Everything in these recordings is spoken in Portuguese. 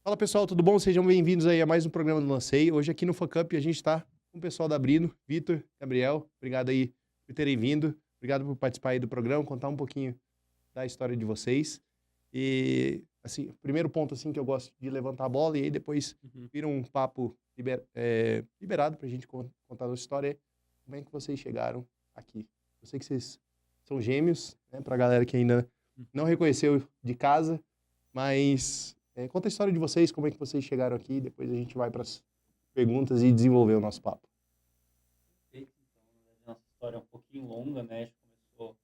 Fala pessoal, tudo bom? Sejam bem-vindos aí a mais um programa do Lancei. Hoje aqui no FunCup a gente está com o pessoal da Abrino, Vitor, Gabriel, obrigado aí por terem vindo, obrigado por participar aí do programa, contar um pouquinho da história de vocês. E, assim, o primeiro ponto assim que eu gosto de levantar a bola e aí depois vira um papo liberado pra gente contar a nossa história, é como é que vocês chegaram aqui. Eu sei que vocês são gêmeos, né, pra galera que ainda não reconheceu de casa, mas... conta a história de vocês, como é que vocês chegaram aqui, depois a gente vai para as perguntas e desenvolver o nosso papo. Então, a nossa história é um pouquinho longa, né? A gente começou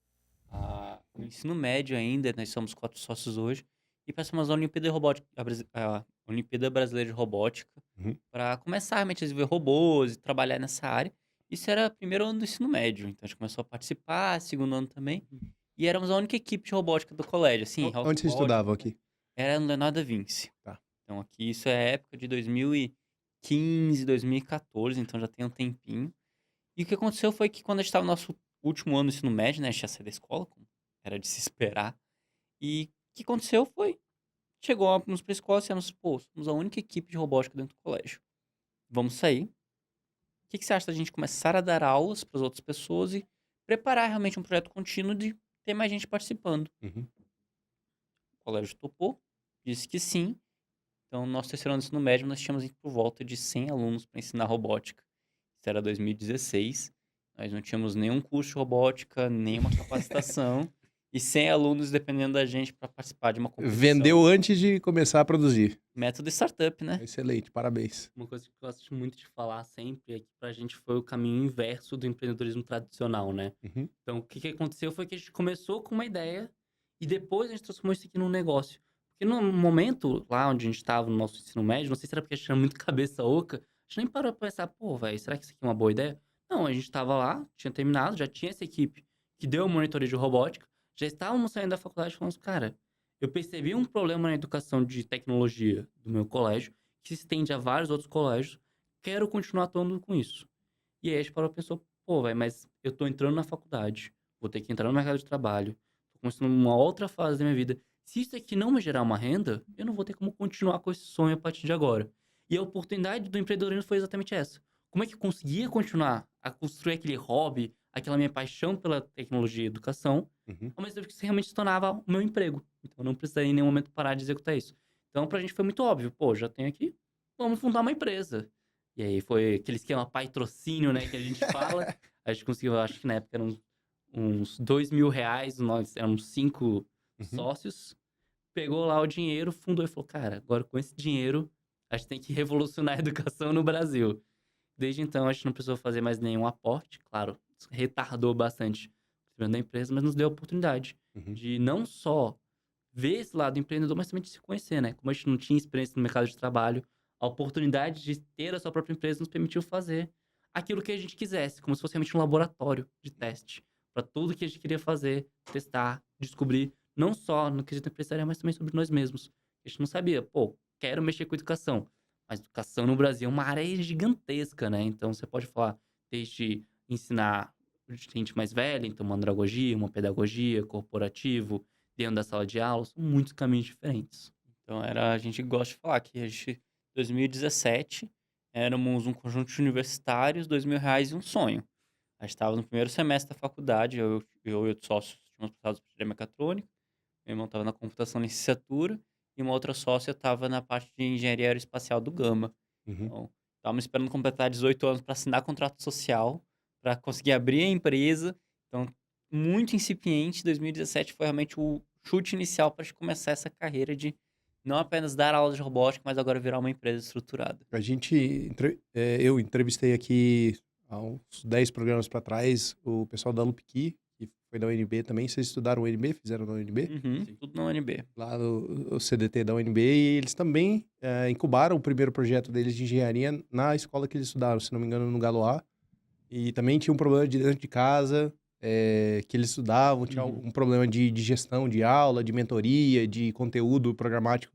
no ensino médio ainda, nós somos 4 sócios hoje, e passamos a Olimpíada Robótica, a Olimpíada Brasileira de Robótica, para começar realmente a desenvolver robôs e trabalhar nessa área. Isso era primeiro ano do ensino médio, então a gente começou a participar, segundo ano também, e éramos a única equipe de robótica do colégio, assim, Onde vocês estudavam aqui? Era no Leonardo da Vinci. Tá. Então aqui isso é época de 2015, 2014, então já tem um tempinho. E o que aconteceu foi que quando a gente estava no nosso último ano do ensino médio, né, a gente ia sair da escola, como era de se esperar. E o que aconteceu foi, chegamos pra escola e dissemos, pô, somos a única equipe de robótica dentro do colégio. Vamos sair. O que você acha da gente começar a dar aulas para as outras pessoas e preparar realmente um projeto contínuo de ter mais gente participando? O colégio topou, disse que sim. Então, no nosso terceiro ano do ensino médio, nós tínhamos por volta de 100 alunos para ensinar robótica. Isso era 2016. Nós não tínhamos nenhum curso de robótica, nenhuma capacitação. E 100 alunos dependendo da gente para participar de uma competição. Vendeu antes de começar a produzir. Método startup, né? Excelente, parabéns. Uma coisa que eu gosto muito de falar sempre é que pra gente foi o caminho inverso do empreendedorismo tradicional, né? Então, o que aconteceu foi que a gente começou com uma ideia e depois a gente transformou isso aqui num negócio. Porque no momento, lá onde a gente estava no nosso ensino médio, não sei se era porque a gente tinha muito cabeça oca, a gente nem parou pra pensar, pô, velho, será que isso aqui é uma boa ideia? Não, a gente tava lá, tinha terminado, já tinha essa equipe que deu a monitoria de robótica, já estávamos saindo da faculdade e falamos, cara, eu percebi um problema na educação de tecnologia do meu colégio, que se estende a vários outros colégios, quero continuar atuando com isso. E aí a gente parou e pensou, pô, velho, mas eu tô entrando na faculdade, vou ter que entrar no mercado de trabalho, tô começando uma outra fase da minha vida. Se isso aqui não me gerar uma renda, eu não vou ter como continuar com esse sonho a partir de agora. E a oportunidade do empreendedorismo foi exatamente essa. Como é que eu conseguia continuar a construir aquele hobby, aquela minha paixão pela tecnologia e educação, ao mesmo tempo que isso realmente se tornava o meu emprego. Então eu não precisaria em nenhum momento parar de executar isso. Então pra gente foi muito óbvio, pô, já tenho aqui, vamos fundar uma empresa. E aí foi aquele esquema patrocínio, né, que a gente fala. A gente conseguiu, acho que na época eram uns R$2.000, nós éramos 5 sócios, pegou lá o dinheiro, fundou e falou, cara, agora com esse dinheiro a gente tem que revolucionar a educação no Brasil. Desde então a gente não precisou fazer mais nenhum aporte, claro, retardou bastante o crescimento da empresa, mas nos deu a oportunidade de não só ver esse lado empreendedor, mas também de se conhecer, né? Como a gente não tinha experiência no mercado de trabalho, a oportunidade de ter a sua própria empresa nos permitiu fazer aquilo que a gente quisesse, como se fosse realmente um laboratório de teste para tudo que a gente queria fazer, testar, descobrir, não só no quesito empresarial, mas também sobre nós mesmos. A gente não sabia, pô, quero mexer com educação, mas educação no Brasil é uma área gigantesca, né? Então você pode falar desde ensinar gente mais velha, então uma andragogia, uma pedagogia, corporativo, dentro da sala de aula, são muitos caminhos diferentes. Então a gente gosta de falar que a gente, 2017, éramos um conjunto de universitários, R$2.000 e um sonho. A gente estava no primeiro semestre da faculdade, eu e outros sócios tínhamos passado por mecatrônica, meu irmão estava na computação licenciatura, e uma outra sócia estava na parte de engenharia aeroespacial do Gama. Então, estávamos esperando completar 18 anos para assinar contrato social, para conseguir abrir a empresa. Então, muito incipiente, 2017 foi realmente o chute inicial para a gente começar essa carreira de não apenas dar aulas de robótica, mas agora virar uma empresa estruturada. Eu entrevistei aqui há uns 10 programas para trás o pessoal da Lupiki, que foi da UNB também. Vocês estudaram UNB? Fizeram na UNB? Tudo na UNB. Lá no CDT da UNB. E eles também incubaram o primeiro projeto deles de engenharia na escola que eles estudaram, se não me engano, no Galois. E também tinha um problema de dentro de casa, que eles estudavam, tinha um problema de gestão de aula, de mentoria, de conteúdo programático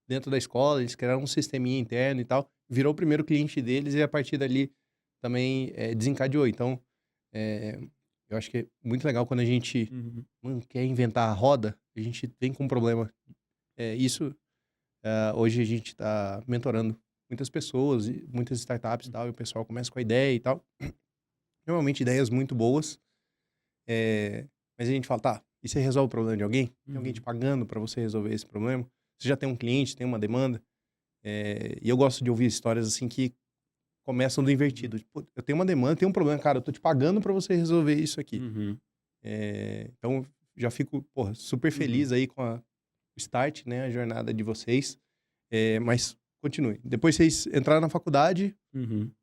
dentro da escola. Eles criaram um sisteminha interno e tal. Virou o primeiro cliente deles e a partir dali também desencadeou. Então, Eu acho que é muito legal quando a gente quer inventar a roda, a gente vem com um problema. Hoje a gente tá mentorando muitas pessoas, muitas startups e tal, e o pessoal começa com a ideia e tal. Normalmente ideias muito boas, mas a gente fala, tá, e você resolve o problema de alguém? Tem alguém te pagando para você resolver esse problema? Você já tem um cliente, tem uma demanda? E eu gosto de ouvir histórias assim que começam do invertido. Tipo, eu tenho uma demanda, tenho um problema, cara, eu tô te pagando para você resolver isso aqui. Então, já fico, porra, super feliz aí com o start, né, a jornada de vocês. Mas continue. Depois vocês entraram na faculdade,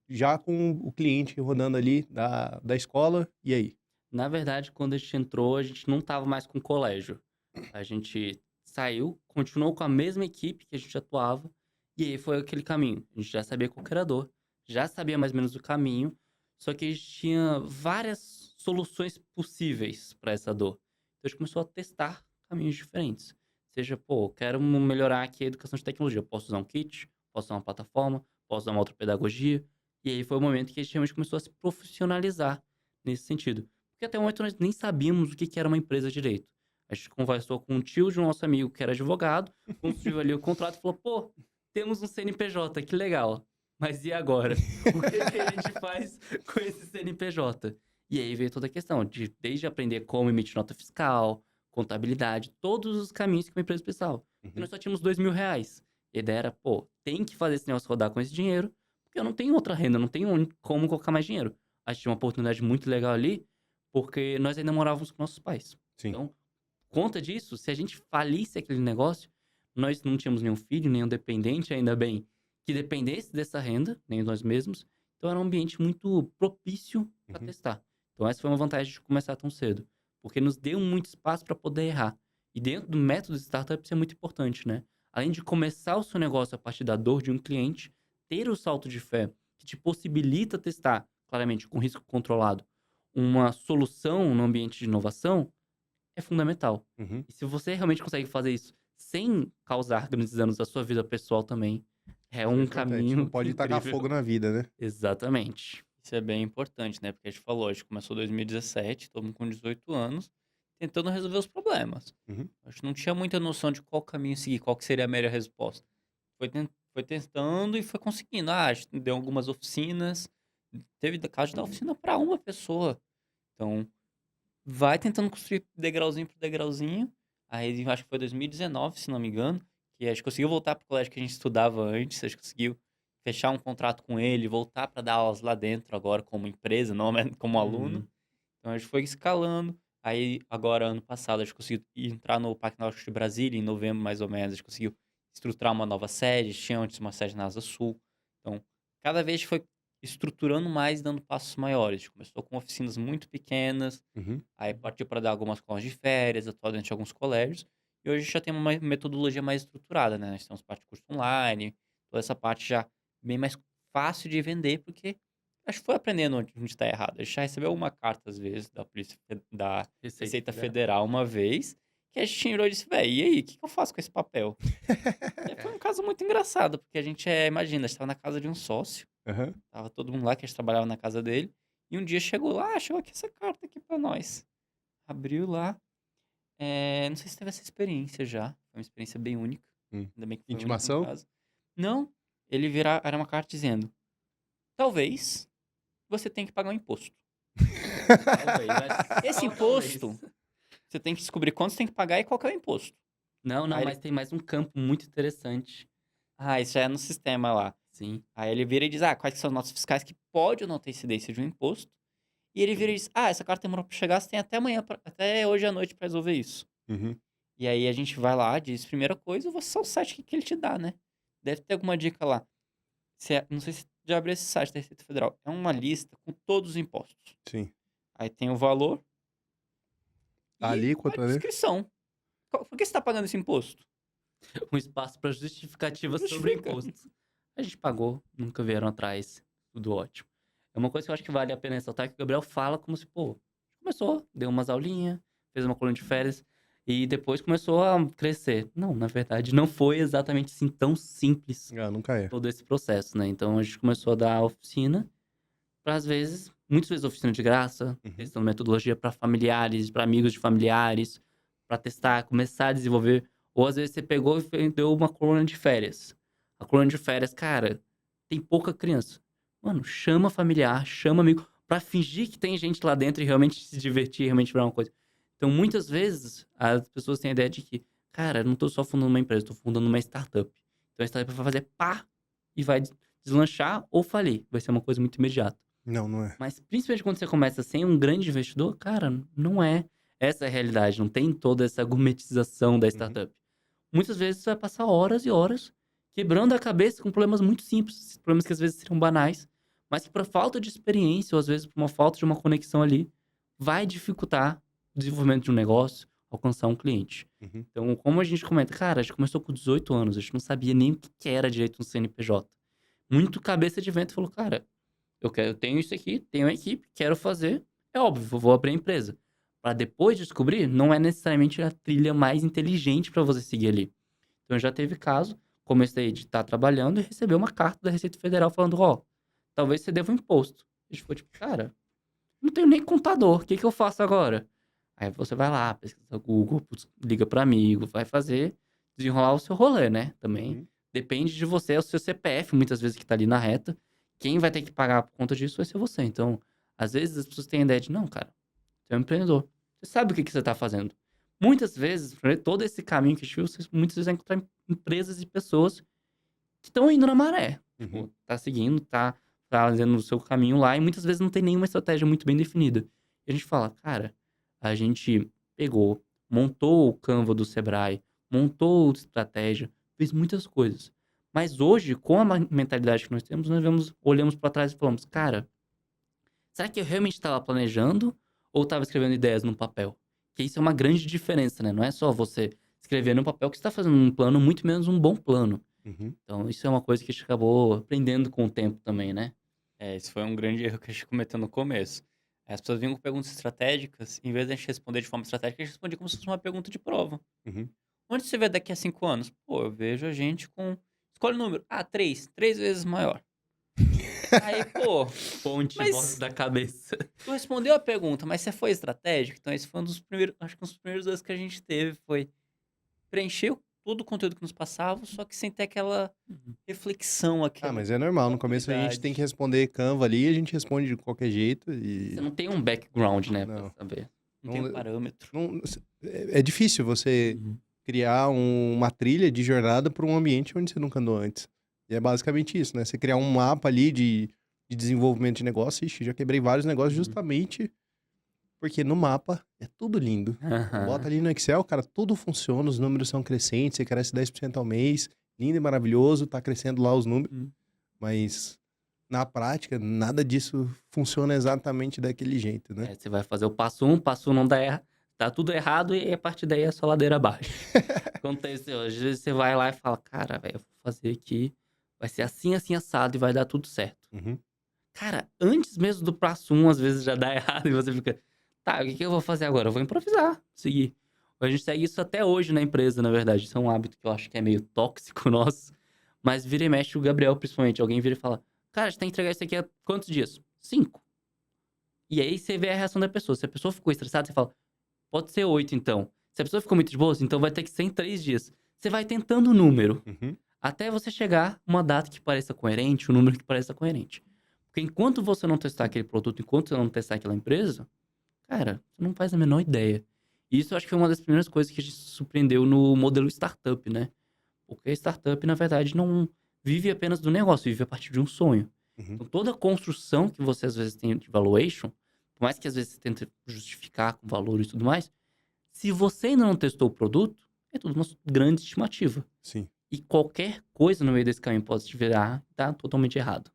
já com o cliente rodando ali da escola, e aí? Na verdade, quando a gente entrou, a gente não tava mais com o colégio. A gente saiu, continuou com a mesma equipe que a gente atuava, e aí foi aquele caminho. A gente já sabia qual que era a dor, já sabia mais ou menos o caminho, só que a gente tinha várias soluções possíveis para essa dor. Então a gente começou a testar caminhos diferentes. Seja, pô, quero melhorar aqui a educação de tecnologia. Posso usar um kit, posso usar uma plataforma, posso usar uma outra pedagogia. E aí foi o momento que a gente realmente começou a se profissionalizar nesse sentido. Porque até o momento nós nem sabíamos o que era uma empresa direito. A gente conversou com um tio de um nosso amigo que era advogado, construiu ali o contrato e falou, pô, temos um CNPJ, que legal. Mas e agora? O que a gente faz com esse CNPJ? E aí veio toda a questão de desde aprender como emitir nota fiscal, contabilidade, todos os caminhos que uma empresa precisava. E nós só tínhamos R$2.000. A ideia era, pô, tem que fazer esse negócio rodar com esse dinheiro, porque eu não tenho outra renda, não tenho como colocar mais dinheiro. A gente tinha uma oportunidade muito legal ali, porque nós ainda morávamos com nossos pais. Sim. Então, conta disso, se a gente falisse aquele negócio, nós não tínhamos nenhum filho, nenhum dependente, ainda bem, que dependesse dessa renda, nem nós mesmos. Então, era um ambiente muito propício para testar. Então, essa foi uma vantagem de começar tão cedo, porque nos deu muito espaço para poder errar. E dentro do método de startup, isso é muito importante, né? Além de começar o seu negócio a partir da dor de um cliente, ter o salto de fé que te possibilita testar, claramente, com risco controlado, uma solução no ambiente de inovação, é fundamental. E se você realmente consegue fazer isso sem causar grandes danos à sua vida pessoal também, é um caminho Não pode tacar incrível. fogo na vida, né? Exatamente. Isso é bem importante, né? Porque a gente falou, a gente começou em 2017, todo mundo com 18 anos, tentando resolver os problemas. A gente não tinha muita noção de qual caminho seguir, qual que seria a melhor resposta. Foi tentando e foi conseguindo. A gente deu algumas oficinas, teve caso de dar oficina para uma pessoa. Então, vai tentando construir degrauzinho por degrauzinho. Aí, acho que foi 2019, se não me engano, que a gente conseguiu voltar pro colégio que a gente estudava antes, a gente conseguiu fechar um contrato com ele, voltar para dar aulas lá dentro agora como empresa, não como aluno. Então, a gente foi escalando. Aí, agora, ano passado, a gente conseguiu entrar no Parque Náutico de Brasília, em novembro, mais ou menos. A gente conseguiu estruturar uma nova sede. Tinha antes uma sede na Asa Sul. Então, cada vez a gente foi estruturando mais, dando passos maiores. A gente começou com oficinas muito pequenas, aí partiu para dar algumas colas de férias, atuar dentro de alguns colégios. E hoje já tem uma metodologia mais estruturada, né? Nós temos parte de curso online, toda essa parte já bem mais fácil de vender, porque acho que foi aprendendo onde a gente está errado. A gente já recebeu uma carta, às vezes, da Polícia, da Receita Federal uma vez, que a gente tirou e disse, velho, e aí, o que eu faço com esse papel? E foi um caso muito engraçado, porque a gente, imagina, a gente estava na casa de um sócio, tava todo mundo lá, que a gente trabalhava na casa dele, e um dia chegou lá, chegou aqui essa carta aqui pra nós. Abriu lá, não sei se teve essa experiência já, foi uma experiência bem única, ainda bem que foi Intimação? única no caso. Não, era uma carta dizendo, talvez você tenha que pagar um imposto. Talvez, mas Esse só imposto, talvez. você tem que descobrir quanto você tem que pagar e qual que é o imposto. Não, Aí mas tem mais um campo muito interessante. isso já é no sistema lá. Sim. Aí ele vira e diz, quais que são as notas fiscais que pode ou não ter incidência de um imposto. E ele vira e diz, essa carta demorou pra chegar, você tem até amanhã, até hoje à noite pra resolver isso. E aí a gente vai lá, diz, primeira coisa, você só o site que ele te dá, né? Deve ter alguma dica lá. Não sei se já abriu esse site da Receita Federal. É uma lista com todos os impostos. Sim. Aí tem o valor A alíquota, a né? descrição. Por que você tá pagando esse imposto? Um espaço para justificativa sobre o imposto. A gente pagou, nunca vieram atrás, tudo ótimo. É uma coisa que eu acho que vale a pena ressaltar, que o Gabriel fala como se, começou, deu umas aulinhas, fez uma coluna de férias, e depois começou a crescer. Não, na verdade, não foi exatamente assim tão simples Nunca é. todo esse processo, né? Então, a gente começou a dar oficina para, às vezes, muitas vezes oficina de graça, testando metodologia para familiares, para amigos de familiares, para testar, começar a desenvolver. Ou às vezes você pegou e deu uma colônia de férias. A colônia de férias, cara, tem pouca criança. Mano, chama familiar, chama amigo, pra fingir que tem gente lá dentro e realmente se divertir, realmente virar uma coisa. Então, muitas vezes, as pessoas têm a ideia de que, cara, eu não tô só fundando uma empresa, eu tô fundando uma startup. Então, a startup vai fazer pá e vai deslanchar ou falir. Vai ser uma coisa muito imediata. Não é. Mas, principalmente quando você começa sem um grande investidor, cara, não é essa a realidade. Não tem toda essa gourmetização da startup. Muitas vezes você vai passar horas e horas quebrando a cabeça com problemas muito simples, problemas que às vezes seriam banais, mas que por falta de experiência ou às vezes por uma falta de uma conexão ali, vai dificultar o desenvolvimento de um negócio, alcançar um cliente. Então, como a gente comenta, cara, a gente começou com 18 anos, a gente não sabia nem o que era direito um CNPJ. Muito cabeça de vento falou, cara, eu tenho isso aqui, tenho a equipe, quero fazer, é óbvio, vou abrir a empresa. Para depois descobrir, não é necessariamente a trilha mais inteligente para você seguir ali. Então, já teve caso, comecei de estar trabalhando e receber uma carta da Receita Federal falando, ó, talvez você deva um imposto. A gente ficou tipo, cara, não tenho nem contador, o que eu faço agora? Aí você vai lá, pesquisa no Google, liga para amigo, vai fazer, desenrolar o seu rolê, né? Também depende de você, é o seu CPF, muitas vezes que tá ali na reta. Quem vai ter que pagar por conta disso vai ser você. Então, às vezes as pessoas têm a ideia de, não, cara, você é um empreendedor. Você sabe o que você tá fazendo. Muitas vezes, todo esse caminho que a gente viu, você muitas vezes vai encontrar empresas e pessoas que estão indo na maré. Tipo, tá seguindo, tá fazendo o seu caminho lá e muitas vezes não tem nenhuma estratégia muito bem definida. E a gente fala, cara, a gente pegou, montou o Canva do Sebrae, montou estratégia, fez muitas coisas. Mas hoje, com a mentalidade que nós temos, olhamos para trás e falamos, cara, será que eu realmente estava planejando ou estava escrevendo ideias no papel? Que isso é uma grande diferença, né? Não é só você escrever no papel que você está fazendo um plano, muito menos um bom plano. Então, isso é uma coisa que a gente acabou aprendendo com o tempo também, né? Esse foi um grande erro que a gente cometeu no começo. As pessoas vinham com perguntas estratégicas, em vez de a gente responder de forma estratégica, a gente respondia como se fosse uma pergunta de prova. Onde você vê daqui a 5 anos? Pô, eu vejo a gente com... Escolhe o número. 3. 3 vezes maior. Aí, pô... Ponte mas da cabeça. tu respondeu a pergunta, mas você foi estratégico? Então, esse foi um dos primeiros... Acho que um dos primeiros erros que a gente teve foi preencher todo o conteúdo que nos passava, só que sem ter aquela reflexão, aquela mas é normal. No começo a gente tem que responder Canva ali, a gente responde de qualquer jeito e... Você não tem um background, né, Não. pra saber. Não tem um parâmetro. É difícil você criar uma trilha de jornada para um ambiente onde você nunca andou antes. E é basicamente isso, né? Você criar um mapa ali de desenvolvimento de negócio. Ixi, já quebrei vários negócios justamente porque no mapa é tudo lindo. Bota ali no Excel, cara, tudo funciona, os números são crescentes, você cresce 10% ao mês, lindo e maravilhoso, tá crescendo lá os números. Mas na prática, nada disso funciona exatamente daquele jeito, né? Você vai fazer o passo 1, passo 1 não dá errado, tá tudo errado e a partir daí é só ladeira abaixo. Acontece, às vezes você vai lá e fala, cara, velho, eu vou fazer aqui, vai ser assim, assim, assado e vai dar tudo certo. Cara, antes mesmo do passo 1, às vezes já dá errado e você fica, tá, o que eu vou fazer agora? Eu vou improvisar, seguir. A gente segue isso até hoje na empresa, na verdade. Isso é um hábito que eu acho que é meio tóxico nosso. Mas vira e mexe o Gabriel, principalmente. Alguém vira e fala, cara, a gente tem que entregar isso aqui há quantos dias? 5. E aí você vê a reação da pessoa. Se a pessoa ficou estressada, você fala, pode ser 8 então. Se a pessoa ficou muito de boa, então vai ter que ser em 3 dias. Você vai tentando o número. Até você chegar uma data que pareça coerente, um número que pareça coerente. Porque enquanto você não testar aquele produto, enquanto você não testar aquela empresa, cara, você não faz a menor ideia. E isso eu acho que foi uma das primeiras coisas que a gente se surpreendeu no modelo startup, né? Porque a startup, na verdade, não vive apenas do negócio, vive a partir de um sonho. Então, toda a construção que você, às vezes, tem de valuation, por mais que, às vezes, você tente justificar com valores e tudo mais, se você ainda não testou o produto, é tudo uma grande estimativa. Sim. E qualquer coisa no meio desse caminho pode te virar tá totalmente errado.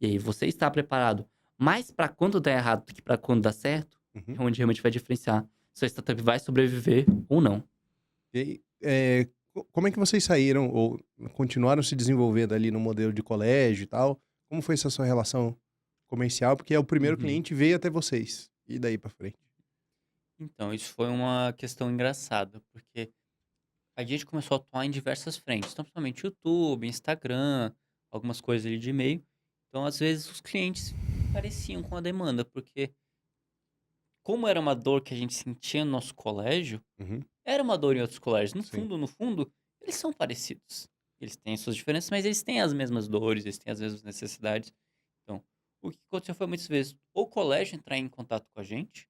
E aí, você está preparado mais para quando dá errado do que para quando dá certo, é onde realmente vai diferenciar se a startup vai sobreviver ou não. E aí, como é que vocês saíram ou continuaram se desenvolvendo ali no modelo de colégio e tal? Como foi essa sua relação comercial? Porque é o primeiro cliente veio até vocês. E daí pra frente? Então, isso foi uma questão engraçada, porque a gente começou a atuar em diversas frentes. Então, principalmente YouTube, Instagram, algumas coisas ali de e-mail. Então, às vezes, os clientes pareciam com a demanda, porque como era uma dor que a gente sentia no nosso colégio, Uhum. era uma dor em outros colégios. Sim. No fundo, eles são parecidos. Eles têm suas diferenças, mas eles têm as mesmas dores, eles têm as mesmas necessidades. Então, o que aconteceu foi muitas vezes o colégio entrar em contato com a gente.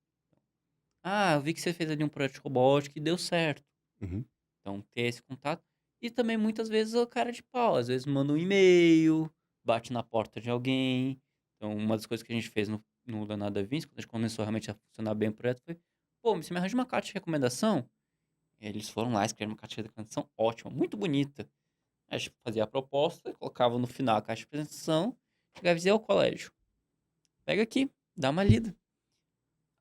Ah, eu vi que você fez ali um projeto de robótica e deu certo. Uhum. Então, ter esse contato. E também, muitas vezes, o cara de pau. Às vezes, manda um e-mail, bate na porta de alguém. Então, uma das coisas que a gente fez no Leonardo da Vinci, quando a gente começou realmente a funcionar bem o projeto, foi: pô, você me arranja uma carta de recomendação? E eles foram lá, escreveram uma carta de recomendação ótima, muito bonita. A gente fazia a proposta, colocava no final a caixa de apresentação, chegava e dizia ao colégio: pega aqui, dá uma lida.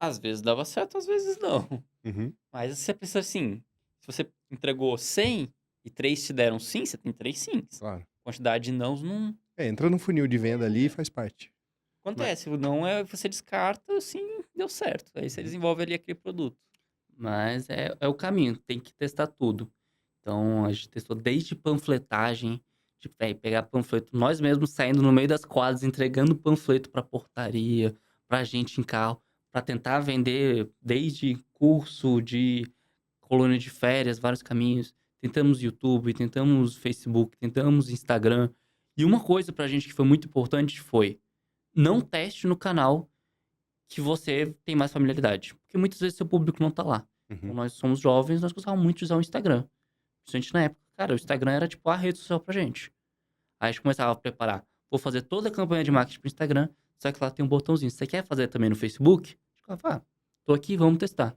Às vezes dava certo, às vezes não. Uhum. Mas você pensa assim, se você entregou 100 e 3 te deram sim, você tem 3 sims. Claro. Quantidade de nãos não Entra no funil de venda ali e faz parte. acontece. O não é você descarta, sim, deu certo. Aí você desenvolve ali aquele produto. Mas é o caminho, tem que testar tudo. Então, a gente testou desde panfletagem, de pegar panfleto, nós mesmos saindo no meio das quadras, entregando panfleto pra portaria, pra gente em carro, pra tentar vender desde curso de colônia de férias, vários caminhos. Tentamos YouTube, tentamos Facebook, tentamos Instagram. E uma coisa pra gente que foi muito importante foi: não teste no canal que você tem mais familiaridade. Porque muitas vezes seu público não tá lá. Então, Uhum. nós somos jovens, nós gostávamos muito de usar o Instagram. Principalmente na época. Cara, o Instagram era tipo a rede social pra gente. Aí a gente começava a preparar. Vou fazer toda a campanha de marketing pro Instagram, só que lá tem um botãozinho. Você quer fazer também no Facebook? A gente falava, tô aqui, vamos testar.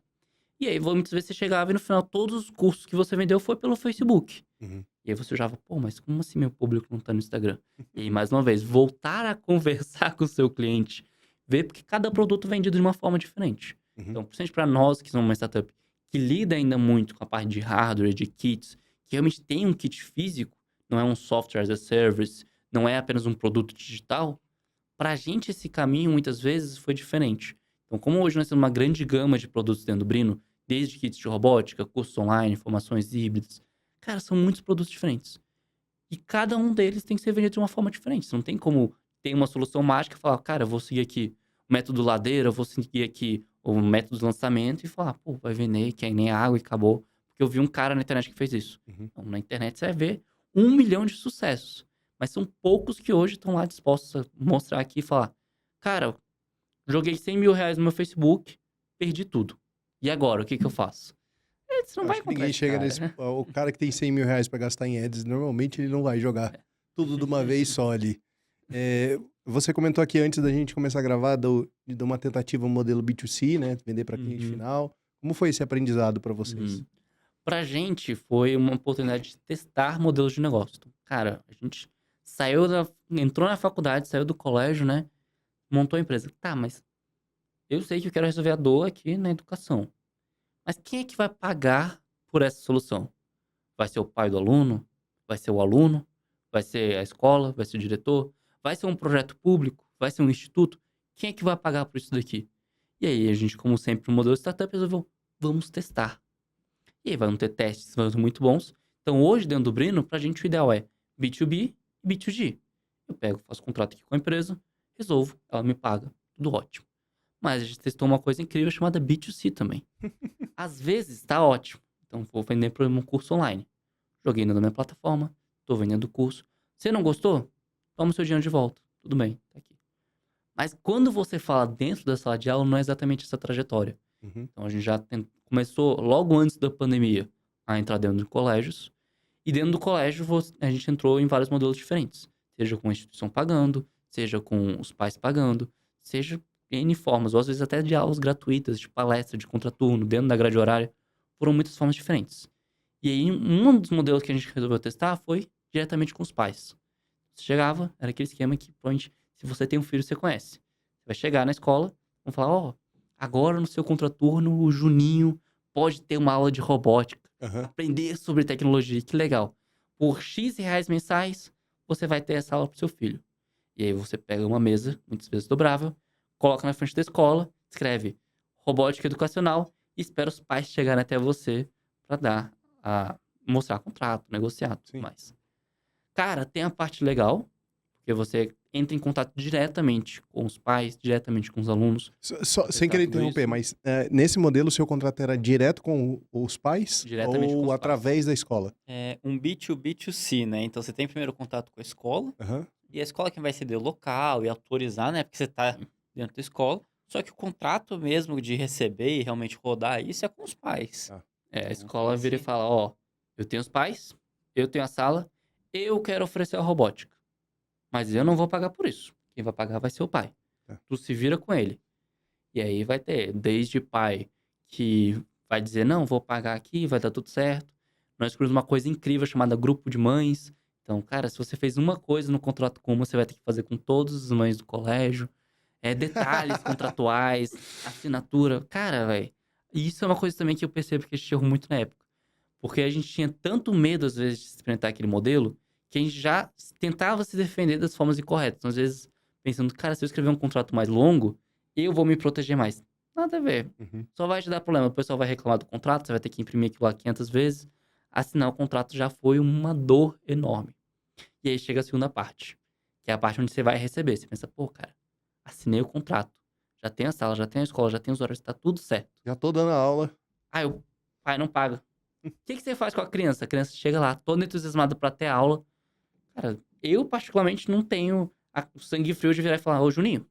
E aí, muitas vezes você chegava e no final todos os cursos que você vendeu foi pelo Facebook. Uhum. E aí você já, pô, mas como assim meu público não tá no Instagram? E aí, mais uma vez, voltar a conversar com o seu cliente, ver porque cada produto é vendido de uma forma diferente. Uhum. Então, principalmente para nós que somos uma startup que lida ainda muito com a parte de hardware, de kits, que realmente tem um kit físico, não é um software as a service, não é apenas um produto digital, pra gente esse caminho muitas vezes foi diferente. Então, como hoje nós temos uma grande gama de produtos dentro do Brino, desde kits de robótica, cursos online, formações híbridas, cara, são muitos produtos diferentes. E cada um deles tem que ser vendido de uma forma diferente. Você não tem como ter uma solução mágica e falar, cara, eu vou seguir aqui o método ladeira, eu vou seguir aqui o método de lançamento e falar, pô, vai vender, que aí nem água e acabou. Porque eu vi um cara na internet que fez isso. Uhum. Então, na internet você vai ver 1 milhão de sucessos. Mas são poucos que hoje estão lá dispostos a mostrar aqui e falar, cara, joguei 100 mil reais no meu Facebook, perdi tudo. E agora, o que que eu faço? Você não vai Acho que encontrar ninguém esse chega cara, nesse. né? O cara que tem 100 mil reais pra gastar em ads, normalmente ele não vai jogar tudo de uma vez só ali. Você comentou aqui antes da gente começar a gravar de uma tentativa modelo B2C, né? Vender para cliente Uhum. final. Como foi esse aprendizado para vocês? Uhum. Pra gente, foi uma oportunidade de testar modelos de negócio. Então, cara, a gente entrou na faculdade, saiu do colégio, né? Montou a empresa. Tá, mas eu sei que eu quero resolver a dor aqui na educação. Mas quem é que vai pagar por essa solução? Vai ser o pai do aluno? Vai ser o aluno? Vai ser a escola? Vai ser o diretor? Vai ser um projeto público? Vai ser um instituto? Quem é que vai pagar por isso daqui? E aí, a gente, como sempre, no modelo startup, resolveu, vamos testar. E aí vão ter testes muito bons. Então, hoje, dentro do Brino, pra gente o ideal é B2B e B2G. Eu pego, faço contrato aqui com a empresa, resolvo, ela me paga. Tudo ótimo. Mas a gente testou uma coisa incrível chamada B2C também. Às vezes, tá ótimo. Então, vou vender por um curso online. Joguei na minha plataforma, tô vendendo o curso. Você não gostou? Toma o seu dinheiro de volta. Tudo bem, tá aqui. Mas quando você fala dentro da sala de aula, não é exatamente essa trajetória. Uhum. Então a gente já começou logo antes da pandemia a entrar dentro de colégios. E dentro do colégio a gente entrou em vários modelos diferentes. Seja com a instituição pagando, seja com os pais pagando, seja N formas, ou às vezes até de aulas gratuitas, de palestra, de contraturno, dentro da grade horária. Foram muitas formas diferentes. E aí um dos modelos que a gente resolveu testar foi diretamente com os pais. Você chegava, era aquele esquema que, provavelmente, se você tem um filho, você conhece. Você vai chegar na escola, vão falar, ó, agora no seu contraturno, o Juninho pode ter uma aula de robótica. Uhum. Aprender sobre tecnologia, que legal. Por X reais mensais, você vai ter essa aula pro seu filho. E aí você pega uma mesa, muitas vezes dobrável, coloca na frente da escola, escreve robótica educacional e espera os pais chegarem até você para mostrar contrato, negociar, tudo Sim. mais. Cara, tem a parte legal, Porque você entra em contato diretamente com os pais, diretamente com os alunos. Sem querer interromper, mas nesse modelo o seu contrato era direto com os pais Diretamente com ou os através da escola? É um B2B2C, né? Então você tem primeiro contato com a escola, Aham. e a escola que vai ceder o local e autorizar, né? Porque você tá dentro da escola. Só que o contrato mesmo de receber e realmente rodar isso é com os pais. Ah. A Então, escola vira e esse- fala, ó, eu tenho os pais, eu tenho a sala, eu quero oferecer a robótica. Mas eu não vou pagar por isso. Quem vai pagar vai ser o pai. Tá. Tu se vira com ele. E aí vai ter desde pai que vai dizer, não, vou pagar aqui, vai dar tudo certo. Nós criamos uma coisa incrível chamada grupo de mães. Então, cara, se você fez uma coisa no contrato com uma, você vai ter que fazer com todas as mães do colégio. Detalhes contratuais, assinatura. Cara, velho. E isso é uma coisa também que eu percebo que a gente errou muito na época. Porque a gente tinha tanto medo, às vezes, de experimentar aquele modelo, que a gente já tentava se defender das formas incorretas. Então, às vezes, pensando, cara, se eu escrever um contrato mais longo, eu vou me proteger mais. Nada a ver. Uhum. Só vai te dar problema. O pessoal vai reclamar do contrato, você vai ter que imprimir aquilo lá 500 vezes. Assinar o contrato já foi uma dor enorme. E aí chega a segunda parte, que é a parte onde você vai receber. Você pensa, pô, cara, assinei o contrato. Já tem a sala, já tem a escola, já tem os horários, tá tudo certo. Já tô dando aula. Aí o pai não paga. O que você faz com a criança? A criança chega lá, toda entusiasmada pra ter aula. Cara, eu particularmente não tenho o sangue frio de virar e falar, ô Juninho,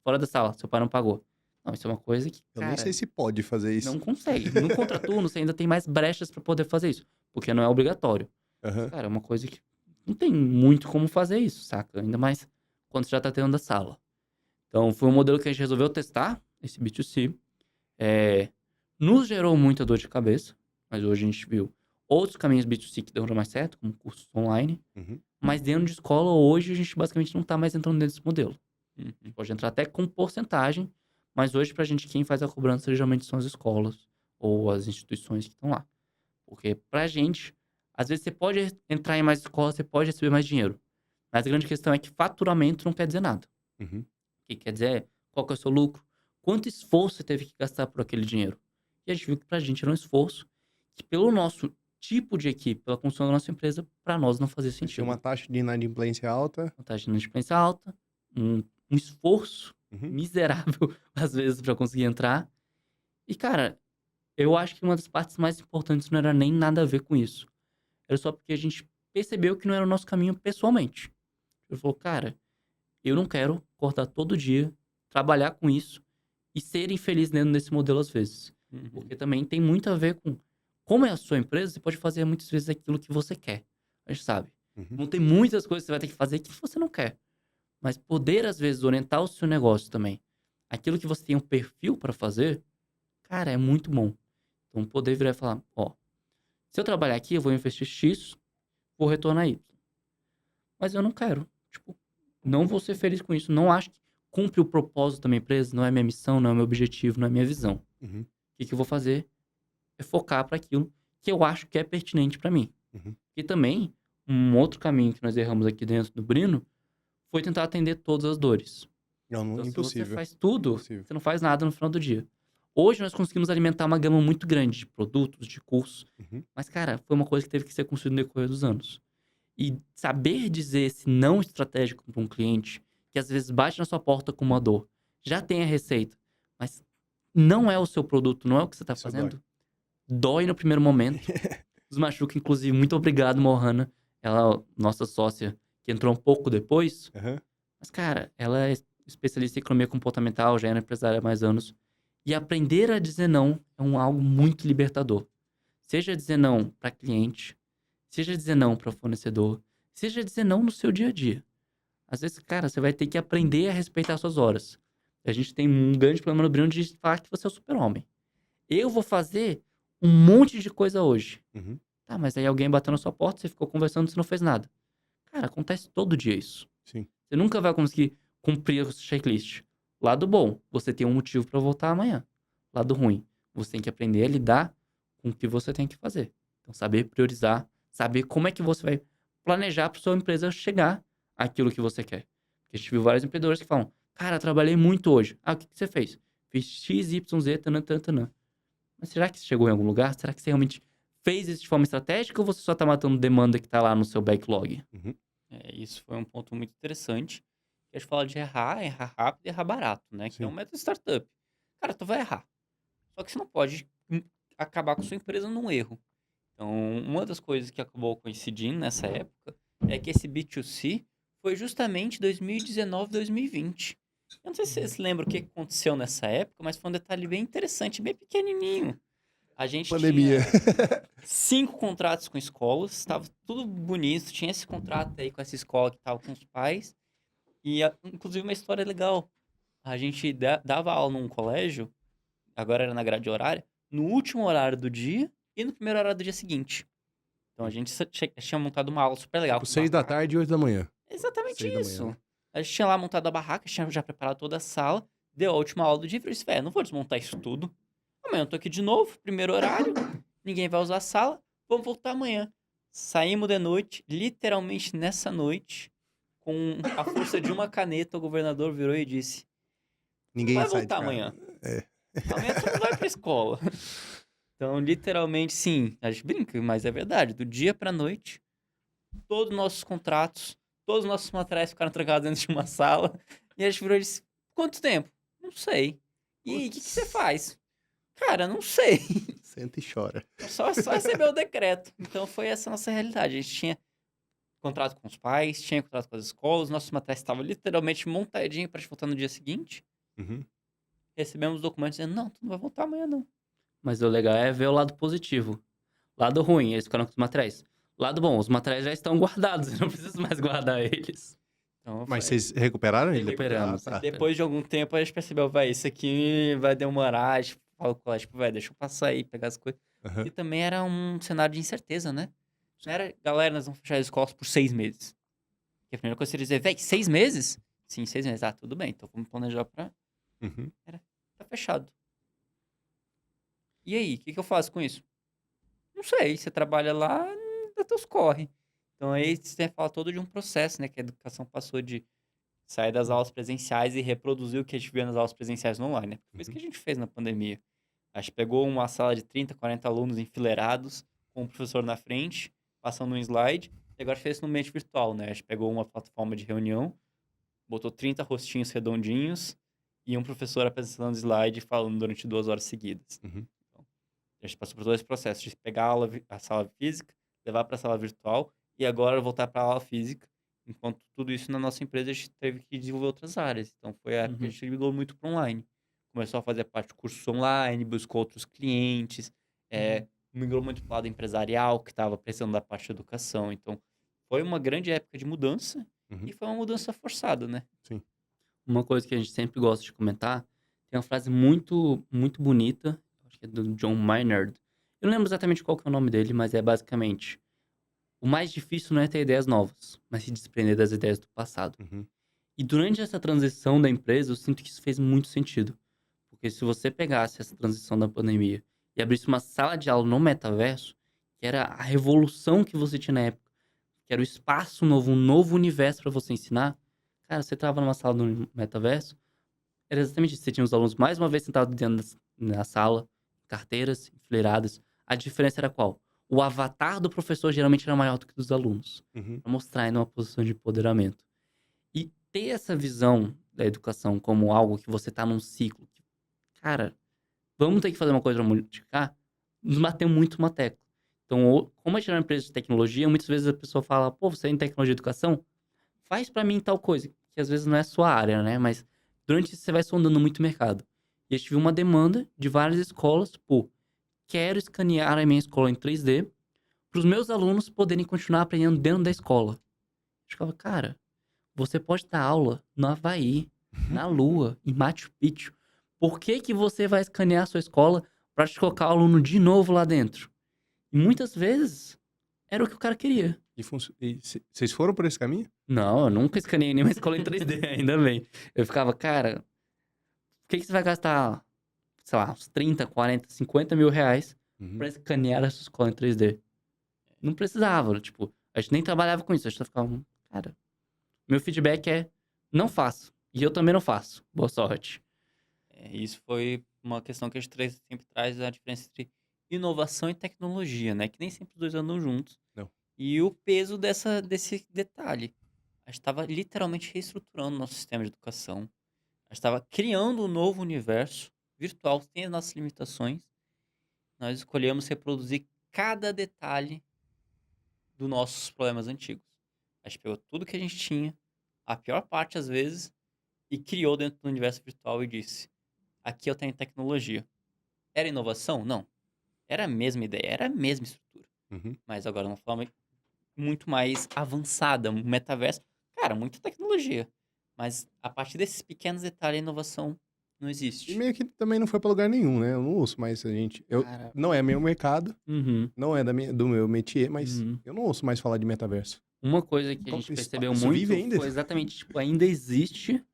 fora da sala, seu pai não pagou. Não, isso é uma coisa que, Eu cara, nem sei se pode fazer isso. não consegue. No contraturno, você ainda tem mais brechas pra poder fazer isso, porque não é obrigatório. Aham. Cara, é uma coisa que não tem muito como fazer isso, saca? Ainda mais quando você já tá tendo da sala. Então, foi um modelo que a gente resolveu testar, esse B2C. Nos gerou muita dor de cabeça, mas hoje a gente viu outros caminhos B2C que deram mais certo, como cursos online. Uhum. Mas dentro de escola, hoje, a gente basicamente não tá mais entrando nesse modelo. Uhum. Pode entrar até com porcentagem, mas hoje, pra gente, quem faz a cobrança geralmente são as escolas ou as instituições que estão lá. Porque pra gente, às vezes você pode entrar em mais escolas, você pode receber mais dinheiro. Mas a grande questão é que faturamento não quer dizer nada. Uhum. O que quer dizer é qual que é o seu lucro, quanto esforço você teve que gastar por aquele dinheiro. E a gente viu que pra gente era um esforço que, pelo nosso tipo de equipe, pela construção da nossa empresa, pra nós não fazia Tinha sentido. uma taxa de inadimplência alta. Uma taxa de inadimplência alta, um esforço Uhum. miserável, às vezes, pra conseguir entrar. E, cara, eu acho que uma das partes mais importantes não era nem nada a ver com isso. Era só porque a gente percebeu que não era o nosso caminho pessoalmente. Ele falou, cara, eu não quero acordar todo dia, trabalhar com isso e ser infeliz dentro desse modelo às vezes. Uhum. Porque também tem muito a ver com como é a sua empresa, você pode fazer muitas vezes aquilo que você quer. A gente sabe. Uhum. Não tem muitas coisas que você vai ter que fazer que você não quer. Mas poder, às vezes, orientar o seu negócio também. Aquilo que você tem um perfil para fazer, cara, é muito bom. Então, poder virar e falar, ó, se eu trabalhar aqui, eu vou investir X, vou retornar Y. Mas eu não quero. Tipo, não vou ser feliz com isso. Não acho que cumpre o propósito da minha empresa, não é minha missão, não é meu objetivo, não é minha visão. Uhum. O que eu vou fazer é focar para aquilo que eu acho que é pertinente para mim. Uhum. E também, um outro caminho que nós erramos aqui dentro do Brino foi tentar atender todas as dores. Não, Então, se impossível. você faz tudo, Impossível. você não faz nada no final do dia. Hoje nós conseguimos alimentar uma gama muito grande de produtos, de cursos. Uhum. Mas, cara, foi uma coisa que teve que ser construída no decorrer dos anos. E saber dizer esse não estratégico para um cliente, que às vezes bate na sua porta com uma dor, já tem a receita, mas não é o seu produto, não é o que você está Isso fazendo, dói no primeiro momento. Nos machuca, inclusive. Muito obrigado, Mohana. Ela, nossa sócia, que entrou um pouco depois. Uhum. Mas, cara, ela é especialista em economia comportamental, já era empresária há mais anos. E aprender a dizer não é algo muito libertador. Seja dizer não para cliente, seja dizer não para fornecedor, seja dizer não no seu dia a dia. Às vezes, cara, você vai ter que aprender a respeitar suas horas. A gente tem um grande problema no Brino de falar que você é o super-homem. Eu vou fazer um monte de coisa hoje. Uhum. Tá, mas aí alguém bateu na sua porta, você ficou conversando, você não fez nada. Cara, acontece todo dia isso. Sim. Você nunca vai conseguir cumprir o checklist. Lado bom, você tem um motivo para voltar amanhã. Lado ruim, você tem que aprender a lidar com o que você tem que fazer. Então, saber priorizar, saber como é que você vai planejar para sua empresa chegar àquilo que você quer. Porque a gente viu vários empreendedores que falam, cara, trabalhei muito hoje. Ah, o que você fez? Fiz X, Y, Z, tanã. Mas será que você chegou em algum lugar? Será que você realmente fez isso de forma estratégica ou você só tá matando demanda que tá lá no seu backlog? Uhum. Isso foi um ponto muito interessante. A gente fala de errar rápido e errar barato, né? Que é Sim. um método startup. Cara, tu vai errar. Só que você não pode acabar com sua empresa num erro. Então, uma das coisas que acabou coincidindo nessa época é que esse B2C foi justamente 2019, 2020. Eu não sei se vocês lembram o que aconteceu nessa época, mas foi um detalhe bem interessante, bem pequenininho. A gente Pandemia. tinha 5 contratos com escolas, estava tudo bonito, tinha esse contrato aí com essa escola que estava com os pais, e inclusive uma história legal. A gente dava aula num colégio, agora era na grade horária, no último horário do dia e no primeiro horário do dia seguinte. Então a gente tinha montado uma aula super legal. Tipo, com 6 da barraca. tarde e 8 da manhã. Exatamente 6 da manhã, isso. né? A gente tinha lá montado a barraca, tinha já preparado toda a sala, deu a última aula do dia e falei assim, não vou desmontar isso tudo. Amanhã eu tô aqui de novo, primeiro horário, ninguém vai usar a sala, vamos voltar amanhã. Saímos de noite, literalmente nessa noite, com a força de uma caneta, o governador virou e disse, não Ninguém vai sai de voltar casa. amanhã. É. Amanhã tu não vai pra escola. Então, literalmente, sim, a gente brinca, mas é verdade. Do dia pra noite, todos os nossos contratos, todos os nossos materiais ficaram trancados dentro de uma sala. E a gente virou e disse, quanto tempo? Não sei. E aí, o que você faz? Cara, não sei. Senta e chora. Só recebeu o decreto. Então, foi essa a nossa realidade. A gente tinha contrato com os pais, tinha contrato com as escolas, nossos materiais estavam literalmente montadinhos pra gente voltar no dia seguinte. Uhum. Recebemos os documentos dizendo, não, tu não vai voltar amanhã, não. Mas o legal é ver o lado positivo. Lado ruim, eles ficaram com os materiais. Lado bom, os materiais já estão guardados, eu não preciso mais guardar eles. Então, Mas foi. vocês recuperaram ele? Recuperamos. Ah, tá. Depois de algum tempo, a gente percebeu, vai, isso aqui vai demorar. A gente falou com ela, tipo, vai, deixa eu passar aí, pegar as coisas. Aham. E também era um cenário de incerteza, né? Não era, galera, nós vamos fechar as escolas por 6 meses. E a primeira coisa seria dizer, véi, 6 meses? Sim, 6 meses. Ah, tudo bem, então vamos planejar pra Uhum. tá fechado. E aí, o que eu faço com isso? Não sei, você trabalha lá, dá teus corre. Então aí você fala todo de um processo, né? Que a educação passou de sair das aulas presenciais e reproduzir o que a gente via nas aulas presenciais no online, né? Foi isso que a gente fez na pandemia. A gente pegou uma sala de 30, 40 alunos enfileirados, com o professor na frente, passando um slide, e agora fez isso no ambiente virtual, né? A gente pegou uma plataforma de reunião, botou 30 rostinhos redondinhos e um professor apresentando slide falando durante 2 horas seguidas. Uhum. Então, a gente passou por todo esse processo de pegar a sala física, levar para a sala virtual e agora voltar para a aula física. Enquanto tudo isso na nossa empresa, a gente teve que desenvolver outras áreas. Então, foi a época que a gente migrou muito para online. Começou a fazer parte de cursos online, buscou outros clientes, migrou muito para o lado empresarial, que estava precisando da parte de educação. Então, foi uma grande época de mudança Uhum. e foi uma mudança forçada, né? Uma coisa que a gente sempre gosta de comentar, tem uma frase muito, muito bonita, acho que é do John Maynard. Eu não lembro exatamente qual que é o nome dele, mas é basicamente: o mais difícil não é ter ideias novas, mas se desprender das ideias do passado. Uhum. E durante essa transição da empresa, eu sinto que isso fez muito sentido. Porque se você pegasse essa transição da pandemia e abrisse uma sala de aula no metaverso, que era a revolução que você tinha na época, que era o espaço novo, um novo universo para você ensinar, cara, você estava numa sala no metaverso, era exatamente isso. Você tinha os alunos mais uma vez sentados dentro da sala, carteiras enfileiradas. A diferença era qual? O avatar do professor geralmente era maior do que dos alunos, Uhum. para mostrar ainda uma posição de empoderamento. E ter essa visão da educação como algo que você tá num ciclo, que, cara, vamos ter que fazer uma coisa para modificar, nos bateu muito uma tecla. Então, como a gente é uma empresa de tecnologia, muitas vezes a pessoa fala, pô, você é em tecnologia e educação? Faz para mim tal coisa, que às vezes não é a sua área, né? Mas durante isso você vai sondando muito o mercado. E a gente viu uma demanda de várias escolas, pô, quero escanear a minha escola em 3D para os meus alunos poderem continuar aprendendo dentro da escola. Eu ficava, cara, você pode dar aula no Havaí, na Lua, em Machu Picchu. Por que que você vai escanear a sua escola para te colocar o aluno de novo lá dentro? E muitas vezes era o que o cara queria. E vocês foram por esse caminho? Não, eu nunca escaneei nenhuma escola em 3D, ainda bem. Eu ficava, cara, por que você vai gastar, sei lá, uns 30, 40, 50 mil reais Uhum. pra escanear a sua escola em 3D? Não precisava, tipo, a gente nem trabalhava com isso. A gente ficava, cara, meu feedback é, não faço. E eu também não faço. Boa sorte. Isso foi uma questão que a gente sempre traz a diferença entre inovação e tecnologia, né? Que nem sempre os dois andam juntos. Não. E o peso desse detalhe. A gente estava literalmente reestruturando o nosso sistema de educação. A gente estava criando um novo universo virtual, tem as nossas limitações. Nós escolhemos reproduzir cada detalhe dos nossos problemas antigos. A gente pegou tudo que a gente tinha, a pior parte às vezes, e criou dentro do universo virtual e disse: aqui eu tenho tecnologia. Era inovação? Não. Era a mesma ideia, era a mesma estrutura. Uhum. Mas agora de uma forma muito mais avançada, um metaverso. Cara, muita tecnologia. Mas a partir desses pequenos detalhes, a inovação não E existe. meio que também não foi pra lugar nenhum, né? Eu não ouço mais a gente. Cara, Não é meu mercado, Uhum, não é do meu métier, mas uhum. eu não ouço mais falar de metaverso. Uma coisa que a Como gente isso percebeu isso muito vive ainda? foi exatamente, tipo, ainda existe,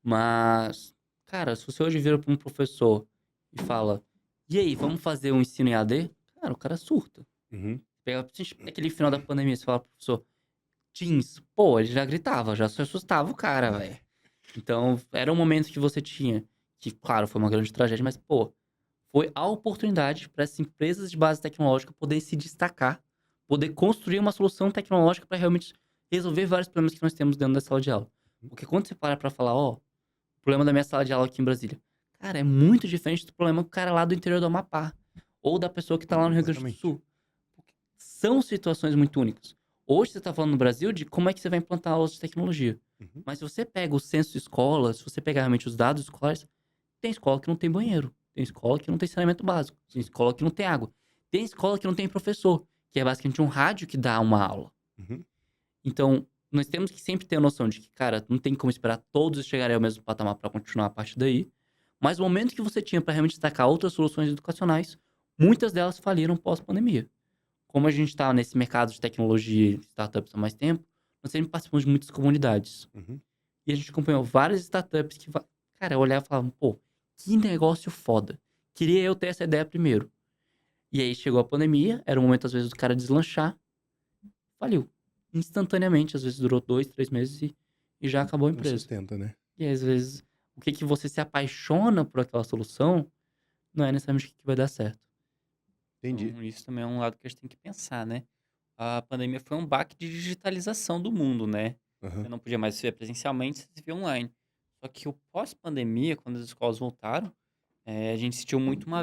mas, cara, se você hoje vira para um professor e fala, e aí, vamos fazer um ensino em AD? Cara, o cara surta. Uhum. Pega aquele final da pandemia, você fala pro professor, Teams, pô, ele já gritava, já se assustava o cara, velho. Então, era um momento que você tinha, que, claro, foi uma grande tragédia, mas, pô, foi a oportunidade para essas empresas de base tecnológica poderem se destacar, poder construir uma solução tecnológica para realmente resolver vários problemas que nós temos dentro da sala de aula. Porque quando você para falar, ó, o problema da minha sala de aula aqui em Brasília, cara, é muito diferente do problema do cara lá do interior do Amapá, ou da pessoa que tá lá no Rio Grande do Exatamente. Sul. São situações muito únicas. Hoje você tá falando no Brasil de como é que você vai implantar aulas de tecnologia. Uhum. Mas se você pega o censo de escola, se você pegar realmente os dados escolares, tem escola que não tem banheiro. Tem escola que não tem saneamento básico. Tem escola que não tem água. Tem escola que não tem professor, que é basicamente um rádio que dá uma aula. Uhum. Então, nós temos que sempre ter a noção de que, cara, não tem como esperar todos chegarem ao mesmo patamar para continuar a partir daí. Mas o momento que você tinha para realmente destacar outras soluções educacionais, muitas delas faliram pós-pandemia. Como a gente está nesse mercado de tecnologia e startups há mais tempo, nós sempre participamos de muitas comunidades. Uhum. E a gente acompanhou várias startups que, cara, eu olhava e falava, pô, que negócio foda. Queria eu ter essa ideia primeiro. E aí chegou a pandemia, era o momento, às vezes, do cara deslanchar, faliu. Instantaneamente, às vezes durou 2, 3 meses e já acabou a Não empresa. sustenta, né? E aí, às vezes, o que você se apaixona por aquela solução, não é necessariamente o que vai dar certo. Entendi. então, isso também é um lado que a gente tem que pensar, né? A pandemia foi um baque de digitalização do mundo, né? Aham. Você não podia mais se ver presencialmente, você se via online. Só que o pós-pandemia, quando as escolas voltaram, a gente sentiu muito uma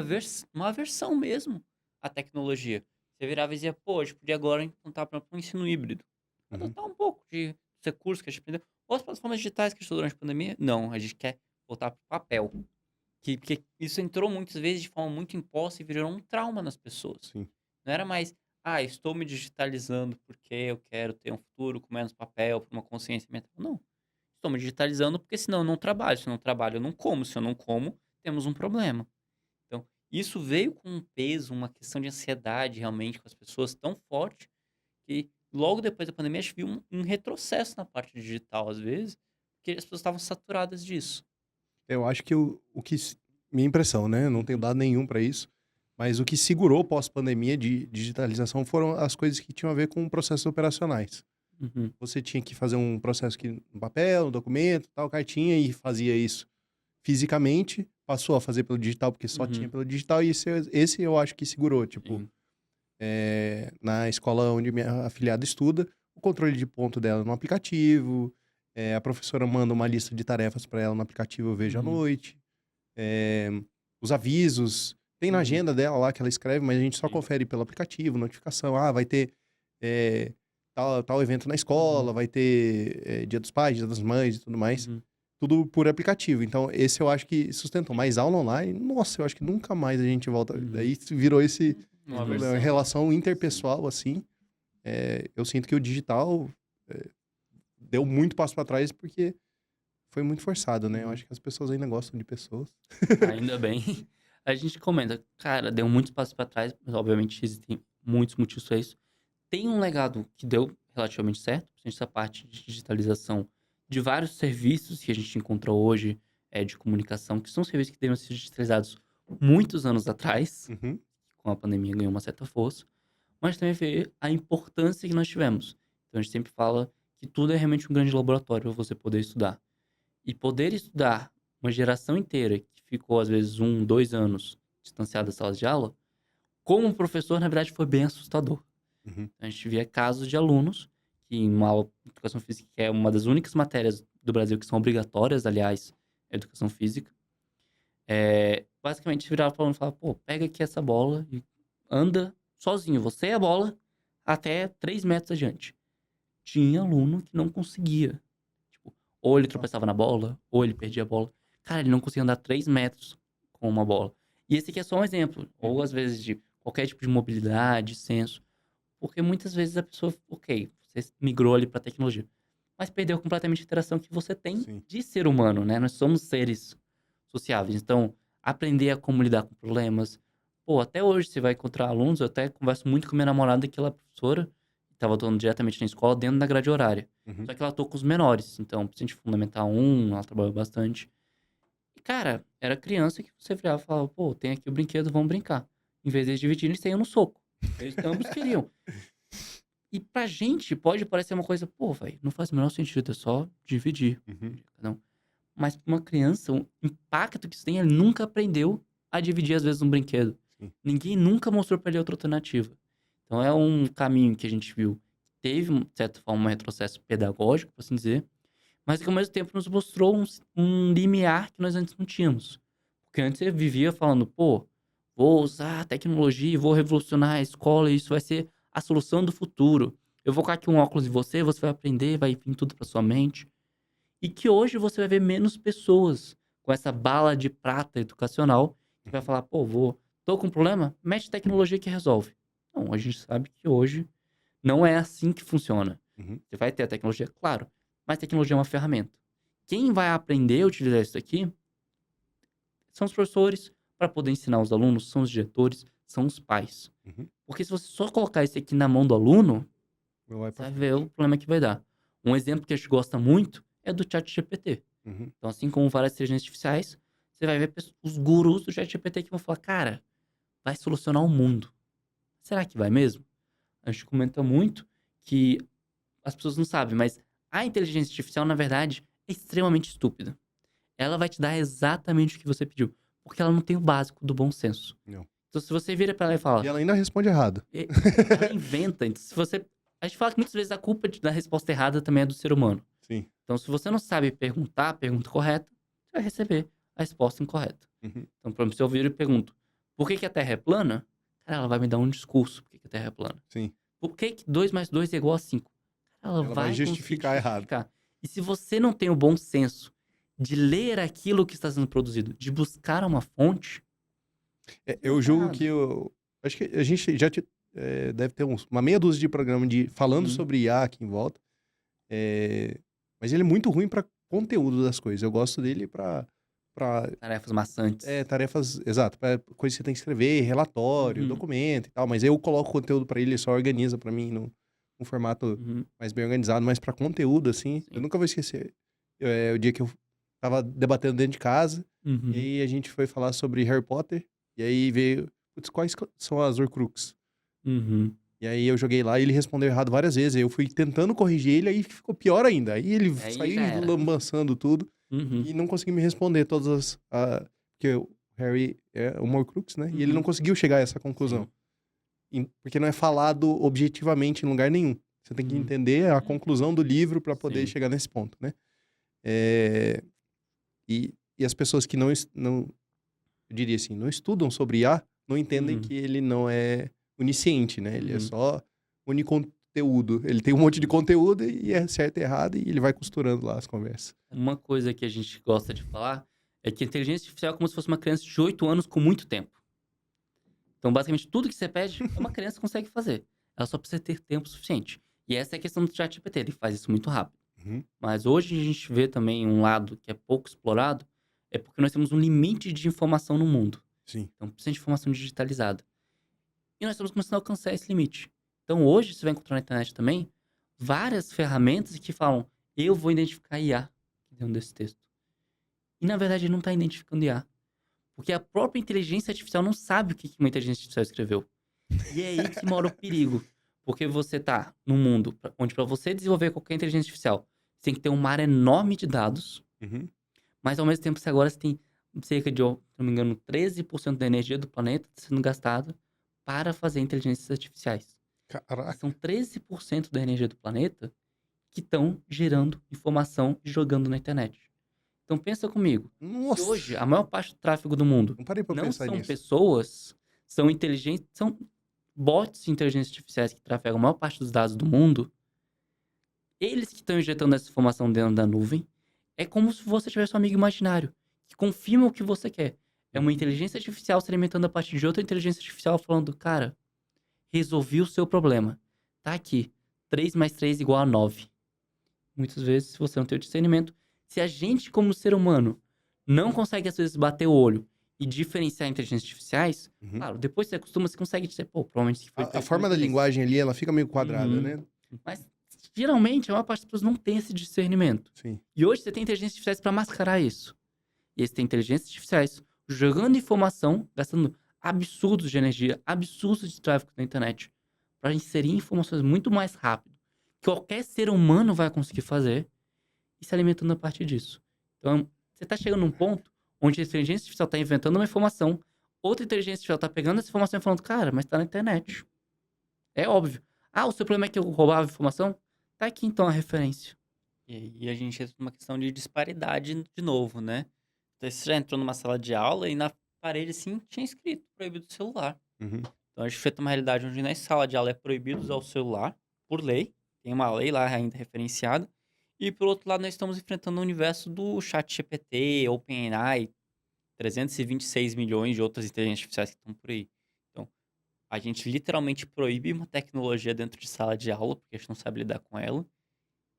aversão mesmo à tecnologia. Você virava e dizia, pô, a gente podia agora implantar para um ensino híbrido. Uhum. Adotar um pouco de recursos que a gente aprendeu. Ou as plataformas digitais que a gente estudou durante a pandemia. Não, a gente quer voltar para o papel. Porque isso entrou muitas vezes de forma muito imposta e virou um trauma nas pessoas. Sim. Não era mais, estou me digitalizando porque eu quero ter um futuro com menos papel, por uma consciência mental. Não. Estou me digitalizando porque senão eu não trabalho. Se eu não trabalho, eu não como. Se eu não como, temos um problema. Então, isso veio com um peso, uma questão de ansiedade realmente com as pessoas tão forte que logo depois da pandemia a gente viu um retrocesso na parte digital, às vezes, porque as pessoas estavam saturadas disso. Eu acho que minha impressão, né? Eu não tenho dado nenhum pra isso. Mas o que segurou pós-pandemia de digitalização foram as coisas que tinham a ver com processos operacionais. Uhum. Você tinha que fazer um processo no papel, no documento, tal, cartinha, e fazia isso fisicamente, passou a fazer pelo digital, porque só tinha Uhum. pelo digital, e esse eu acho que segurou. Tipo, Sim. na escola onde minha afilhada estuda, o controle de ponto dela no aplicativo, a professora manda uma lista de tarefas para ela no aplicativo, eu vejo à Uhum. noite, os avisos, tem na Uhum. agenda dela lá que ela escreve, mas a gente só Sim. confere pelo aplicativo, notificação, vai ter tal evento na escola, Uhum. vai ter Dia dos Pais, Dia das Mães e tudo mais. Uhum. Tudo por aplicativo. Então, esse eu acho que sustentou. Mas aula online, nossa, eu acho que nunca mais a gente volta. Uhum. Daí virou esse Uma Uhum. versão. relação interpessoal, assim. Eu sinto que o digital deu muito passo para trás porque foi muito forçado, né? Eu Uhum. acho que as pessoas ainda gostam de pessoas. Ainda bem. A gente comenta, cara, deu muitos passos pra trás, mas obviamente existem muitos motivos pra isso. Tem um legado que deu relativamente certo, principalmente essa parte de digitalização de vários serviços que a gente encontra hoje, de comunicação, que são serviços que deveriam ser digitalizados muitos anos atrás, Uhum. com a pandemia ganhou uma certa força, mas também vê a importância que nós tivemos. Então a gente sempre fala que tudo é realmente um grande laboratório para você poder estudar. E poder estudar uma geração inteira que ficou, às vezes, 2 anos distanciada das salas de aula, como professor, na verdade, foi bem assustador. A gente via casos de alunos que em uma aula de educação física, que é uma das únicas matérias do Brasil que são obrigatórias, aliás, é educação física, basicamente virava para o aluno e falava, pô, pega aqui essa bola e anda sozinho, você e a bola, até 3 metros adiante. Tinha aluno que não conseguia. Tipo, ou ele tropeçava na bola, ou ele perdia a bola. Cara, ele não conseguia andar 3 metros com uma bola. E esse aqui é só um exemplo. Ou às vezes de qualquer tipo de mobilidade, senso. Porque muitas vezes a pessoa, ok, você migrou ali pra tecnologia, mas perdeu completamente a interação que você tem de ser humano, né? Nós somos seres sociáveis. Então, aprender a como lidar com problemas. Pô, até hoje você vai encontrar alunos, eu até converso muito com minha namorada, que ela é professora, estava atuando diretamente na escola, dentro da grade horária. Só que ela atua com os menores. Então, principalmente Fundamental 1, ela trabalha bastante. E, cara, era criança que você virava e falava, pô, tem aqui o brinquedo, vamos brincar. Em vez de eles dividirem, eles saíam no soco. Eles ambos queriam. E pra gente, pode parecer uma coisa, pô, velho, não faz o menor sentido, é só dividir. Não. Mas pra uma criança, o impacto que isso tem, ele nunca aprendeu a dividir, às vezes, um brinquedo. Ninguém nunca mostrou pra ele outra alternativa. Então, é um caminho que a gente viu. Teve, de certa forma, um retrocesso pedagógico, por assim dizer, mas que, ao mesmo tempo, nos mostrou um limiar que nós antes não tínhamos. Porque antes eu vivia falando, pô, vou usar a tecnologia, vou revolucionar a escola, e isso vai ser a solução do futuro. Eu vou colocar aqui um óculos em você, você vai aprender, vai vir tudo pra sua mente. E que hoje você vai ver menos pessoas com essa bala de prata educacional que vai falar, pô, tô com um problema? Mete tecnologia que resolve. Não, a gente sabe que hoje não é assim que funciona. Você vai ter a tecnologia, claro, mas tecnologia é uma ferramenta. Quem vai aprender a utilizar isso aqui são os professores, para poder ensinar os alunos, são os diretores, são os pais. Porque se você só colocar isso aqui na mão do aluno, você vai ver o problema que vai dar. Um exemplo que a gente gosta muito é do ChatGPT. Então, assim como várias inteligências artificiais, você vai ver os gurus do ChatGPT que vão falar, cara, vai solucionar o mundo. Será que vai mesmo? A gente comenta muito que as pessoas não sabem, mas a inteligência artificial, na verdade, é extremamente estúpida. Ela vai te dar exatamente o que você pediu, porque ela não tem o básico do bom senso. Não. Então, se você vira pra ela e fala... E ela ainda responde errado. Ela inventa. Então, se você... A gente fala que muitas vezes a culpa da resposta errada também é do ser humano. Sim. Então, se você não sabe perguntar a pergunta correta, você vai receber a resposta incorreta. Então, por exemplo, se eu viro e pergunto, por que a Terra é plana? Cara, ela vai me dar um discurso por que a Terra é plana. Sim. Por que 2 mais 2 é igual a 5? Ela vai justificar errado. E se você não tem o bom senso de ler aquilo que está sendo produzido, de buscar uma fonte... eu julgo que acho que a gente já deve ter uma meia dúzia de programas falando sobre IA aqui em volta. Mas ele é muito ruim para conteúdo das coisas. Eu gosto dele para tarefas maçantes. Tarefas, exato, para coisas que você tem que escrever, relatório, documento e tal. Mas eu coloco conteúdo para ele só organiza para mim num formato mais bem organizado. Mas para conteúdo, assim, eu nunca vou esquecer. O dia que eu tava debatendo dentro de casa, e aí a gente foi falar sobre Harry Potter, e aí veio, putz, quais são as Horcruxes? E aí eu joguei lá e ele respondeu errado várias vezes. Aí eu fui tentando corrigir ele, aí ficou pior ainda. Aí ele saiu lambançando tudo e não conseguiu me responder todas porque o Harry é um Horcrux, né? E ele não conseguiu chegar a essa conclusão. Porque não é falado objetivamente em lugar nenhum. Você tem que entender a conclusão do livro para poder chegar nesse ponto, né? E as pessoas que não, eu diria assim, não estudam sobre IA, não entendem que ele não é onisciente, né? Ele é só uniconteúdo. Ele tem um monte de conteúdo e é certo e errado, e ele vai costurando lá as conversas. Uma coisa que a gente gosta de falar é que a inteligência artificial é como se fosse uma criança de 8 anos com muito tempo. Então, basicamente, tudo que você pede, uma criança consegue fazer. Ela só precisa ter tempo suficiente. E essa é a questão do ChatGPT, ele faz isso muito rápido. Mas hoje a gente vê também um lado que é pouco explorado, é porque nós temos um limite de informação no mundo. Sim. Então, precisa de informação digitalizada. E nós estamos começando a alcançar esse limite. Então, hoje, você vai encontrar na internet também várias ferramentas que falam, eu vou identificar IA dentro desse texto. E, na verdade, ele não está identificando IA. Porque a própria inteligência artificial não sabe o que uma inteligência artificial escreveu. E é aí que mora o perigo. Porque você está num mundo onde, para você desenvolver qualquer inteligência artificial, você tem que ter um mar enorme de dados, mas, ao mesmo tempo, você tem cerca de, se não me engano, 13% da energia do planeta sendo gastada para fazer inteligências artificiais. Caraca. São 13% da energia do planeta que estão gerando informação e jogando na internet. Então pensa comigo, se Nossa. hoje a maior parte do tráfego do mundo Não parei pra não pensar são nisso. pessoas, são inteligentes, são bots de inteligência artificiais que trafegam a maior parte dos dados do mundo, eles que estão injetando essa informação dentro da nuvem, é como se você tivesse um amigo imaginário, que confirma o que você quer. É uma inteligência artificial se alimentando a partir de outra inteligência artificial falando, cara, resolvi o seu problema. Tá aqui, 3 mais 3 igual a 9. Muitas vezes, se você não tem o discernimento, se a gente, como ser humano, não consegue, às vezes, bater o olho e diferenciar inteligências artificiais, Uhum. claro, depois você acostuma, você consegue dizer, pô, provavelmente isso foi A feito forma com da inteligência. linguagem ali, ela fica meio quadrada, Uhum. né? Mas, geralmente, a maior parte das pessoas não tem esse discernimento. Sim. E hoje você tem inteligências artificiais para mascarar isso. E você tem inteligências artificiais jogando informação, gastando absurdos de energia, absurdos de tráfego na internet, para inserir informações muito mais rápido que qualquer ser humano vai conseguir fazer e se alimentando a partir disso. Então, você está chegando num ponto onde a inteligência artificial está inventando uma informação, outra inteligência artificial está pegando essa informação e falando, cara, mas está na internet. É óbvio. Ah, o seu problema é que eu roubava informação? Tá aqui então a referência. E aí a gente entra numa questão de disparidade de novo, né? Então você já entrou numa sala de aula e na parede, assim, tinha escrito proibido o celular. Uhum. Então a gente enfrenta uma realidade onde na sala de aula é proibido usar o celular, por lei. Tem uma lei lá ainda referenciada. E por outro lado, nós estamos enfrentando o universo do ChatGPT, OpenAI, 326 milhões de outras inteligências artificiais que estão por aí. Então, a gente literalmente proíbe uma tecnologia dentro de sala de aula, porque a gente não sabe lidar com ela.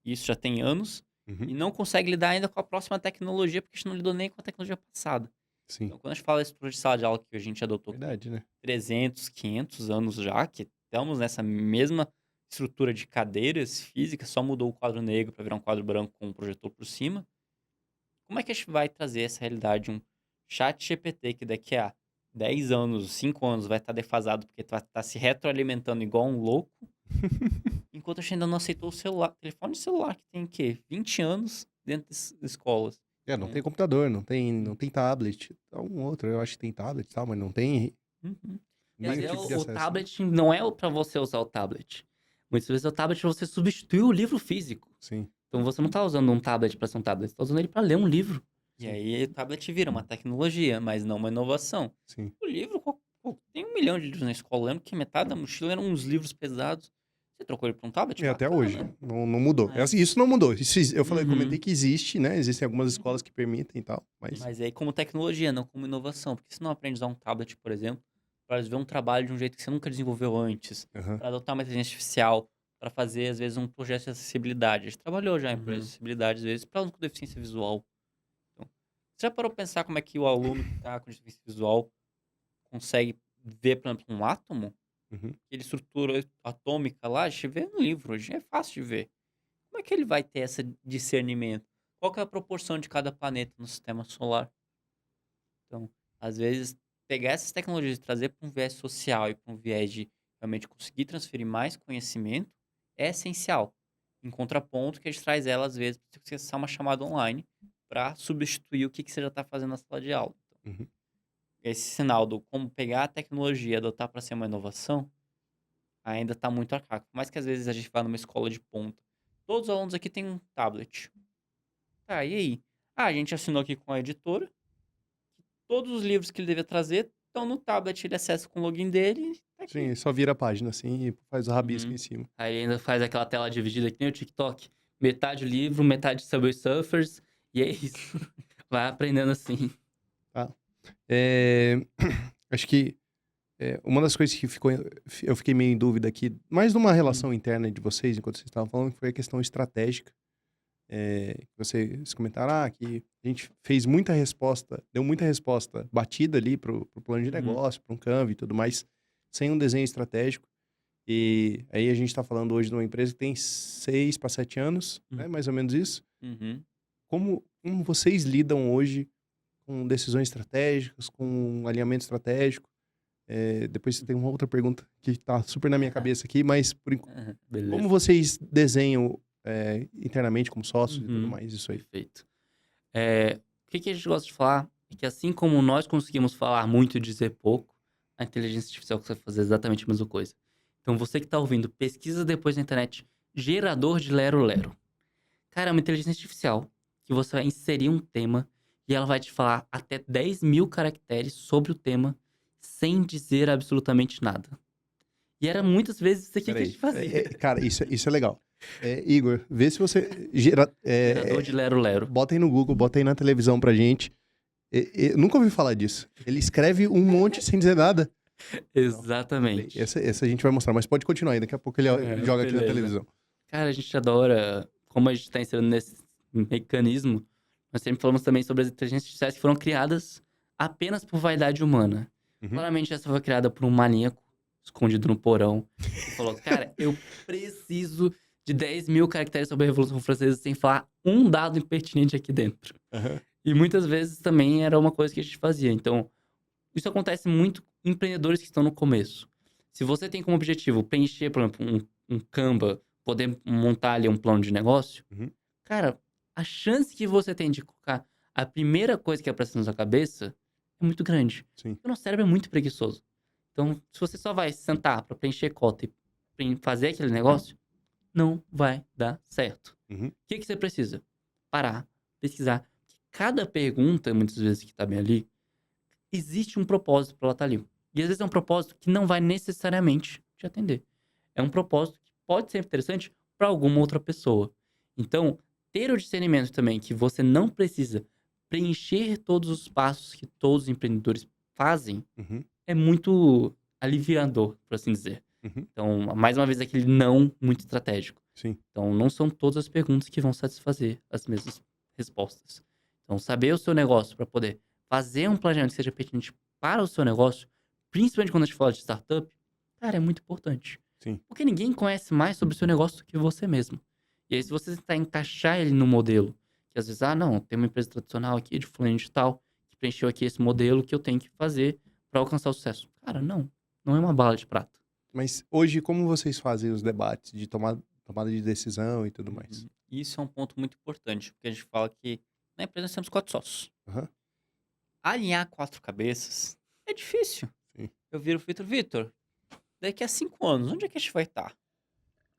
Isso já tem anos. Uhum. E não consegue lidar ainda com a próxima tecnologia, porque a gente não lidou nem com a tecnologia passada. Sim. Então, quando a gente fala estrutura de sala de aula que a gente adotou Verdade, né? 300, 500 anos já, que estamos nessa mesma estrutura de cadeiras físicas, só mudou o quadro negro para virar um quadro branco com um projetor por cima. Como é que a gente vai trazer essa realidade de um chat GPT que daqui a 10 anos, 5 anos vai estar defasado porque vai estar se retroalimentando igual um louco, enquanto a gente ainda não aceitou o celular, telefone celular que tem o quê? 20 anos dentro das escolas. Não tem computador, não tem tablet. Um outro, eu acho que tem tablet e tal, mas não tem Uhum. nenhum Mas tipo de o acesso. tablet não é para você usar o tablet. Muitas vezes o tablet você substitui o livro físico. Sim. Então você não tá usando um tablet para ser um tablet, você tá usando ele para ler um livro. E aí o tablet vira uma tecnologia, mas não uma inovação. Sim. O livro, tem 1 milhão de livros na escola. Eu lembro que metade da mochila eram uns livros pesados. Você trocou ele pra um tablet? Até Bacana. hoje. Não mudou. É. Isso não mudou. Eu Uhum. comentei que existe, né? Existem algumas escolas que permitem e tal, mas... Mas aí como tecnologia, não como inovação. Porque você não aprende a usar um tablet, por exemplo, para ver um trabalho de um jeito que você nunca desenvolveu antes. Aham. Para adotar uma inteligência artificial, para fazer, às vezes, um projeto de acessibilidade. A gente trabalhou já em projetos de acessibilidade, às vezes, para aluno com deficiência visual. Então, você já parou pra pensar como é que o aluno que tá com deficiência visual consegue ver, por exemplo, um átomo? Uhum. Aquela estrutura atômica lá, a gente vê no livro, hoje é fácil de ver. Como é que ele vai ter esse discernimento? Qual que é a proporção de cada planeta no sistema solar? Então, às vezes, pegar essas tecnologias e trazer para um viés social e para um viés de realmente conseguir transferir mais conhecimento é essencial. Em contraponto, que a gente traz ela, às vezes, para você acessar uma chamada online para substituir o que você já está fazendo na sala de aula. Uhum. Esse sinal do como pegar a tecnologia e adotar para ser uma inovação ainda está muito arcaico. Por mais que às vezes a gente vá numa escola de ponta. Todos os alunos aqui têm um tablet. Tá, e aí? A gente assinou aqui com a editora. Todos os livros que ele devia trazer estão no tablet. Ele acessa com o login dele. Tá aqui. Sim, só vira a página assim e faz o rabisco em cima. Aí ainda faz aquela tela dividida que nem o TikTok. Metade livro, metade Subway Surfers. E é isso. Vai aprendendo assim. Acho que uma das coisas que eu fiquei meio em dúvida aqui, mais numa relação interna de vocês, enquanto vocês estavam falando, foi a questão estratégica. Vocês comentaram que a gente fez muita resposta, deu muita resposta batida ali pro plano de negócio, para um Canva e tudo mais, sem um desenho estratégico. E aí a gente está falando hoje de uma empresa que tem 6 para 7 anos, né, mais ou menos isso. Uhum. Como vocês lidam hoje com decisões estratégicas, com um alinhamento estratégico? Depois tem uma outra pergunta que está super na minha cabeça aqui, mas Beleza. como vocês desenham internamente como sócios e tudo mais, isso aí? Perfeito. O que a gente gosta de falar é que assim como nós conseguimos falar muito e dizer pouco, a inteligência artificial consegue fazer exatamente a mesma coisa. Então, você que tá ouvindo, pesquisa depois na internet, gerador de lero-lero. Cara, é uma inteligência artificial que você vai inserir um tema e ela vai te falar até 10.000 caracteres sobre o tema sem dizer absolutamente nada. E era muitas vezes isso aqui que a Peraí. gente fazia. Cara, isso é legal. Igor, vê se você... Gerador de lero-lero. Bota aí no Google, bota aí na televisão pra gente. Eu nunca ouvi falar disso. Ele escreve um monte sem dizer nada. Exatamente. Essa a gente vai mostrar, mas pode continuar aí. Daqui a pouco ele joga aqui na beleza. televisão. Cara, a gente adora, como a gente tá inserindo nesse mecanismo, nós sempre falamos também sobre as inteligências artificiais que foram criadas apenas por vaidade humana. Uhum. Claramente essa foi criada por um maníaco escondido no porão. Que falou, cara, eu preciso de 10.000 caracteres sobre a Revolução Francesa sem falar um dado impertinente aqui dentro. Uhum. E muitas vezes também era uma coisa que a gente fazia. Então, isso acontece muito em empreendedores que estão no começo. Se você tem como objetivo preencher, por exemplo, um Canva, poder montar ali um plano de negócio, Uhum. cara, a chance que você tem de colocar a primeira coisa que aparece na sua cabeça é muito grande. Sim. Porque o nosso cérebro é muito preguiçoso. Então, se você só vai sentar para preencher cota e fazer aquele negócio, não vai dar certo. Uhum. O que você precisa? Parar, pesquisar. Cada pergunta, muitas vezes, que tá bem ali, existe um propósito para ela estar ali. E às vezes é um propósito que não vai necessariamente te atender. É um propósito que pode ser interessante para alguma outra pessoa. Então, ter o discernimento também que você não precisa preencher todos os passos que todos os empreendedores fazem Uhum. é muito aliviador, por assim dizer. Uhum. Então, mais uma vez, aquele não muito estratégico. Sim. Então, não são todas as perguntas que vão satisfazer as mesmas respostas. Então, saber o seu negócio para poder fazer um planejamento que seja pertinente para o seu negócio, principalmente quando a gente fala de startup, cara, é muito importante. Sim. Porque ninguém conhece mais sobre o seu negócio do que você mesmo. E aí, se você tentar encaixar ele no modelo, que às vezes, não, tem uma empresa tradicional aqui de fulano de tal, que preencheu aqui esse modelo que eu tenho que fazer para alcançar o sucesso. Cara, não é uma bala de prata. Mas hoje, como vocês fazem os debates de tomada de decisão e tudo mais? Isso é um ponto muito importante, porque a gente fala que na empresa nós temos 4 sócios. Uhum. Alinhar 4 cabeças é difícil. Sim. Eu viro o Vitor, daqui a 5 anos, onde é que a gente vai estar?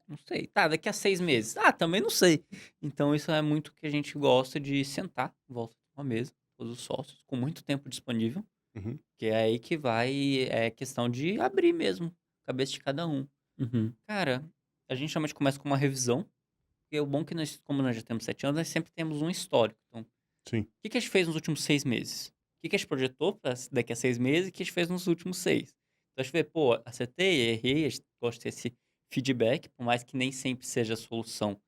Não sei. Tá, daqui a 6 meses. Também não sei. Então isso é muito que a gente gosta de sentar em volta de uma mesa, todos os sócios, com muito tempo disponível. Uhum. Que é aí que vai, é questão de abrir mesmo a cabeça de cada um. Uhum. Cara, a gente normalmente começa com uma revisão. E o bom é que nós, como nós já temos 7 anos, nós sempre temos um histórico. Então, Sim. o que a gente fez nos últimos 6 meses? O que a gente projetou para daqui a 6 meses e o que a gente fez nos últimos 6? Então, a gente vê, acertei, errei, a gente gosta desse feedback, por mais que nem sempre seja a solução.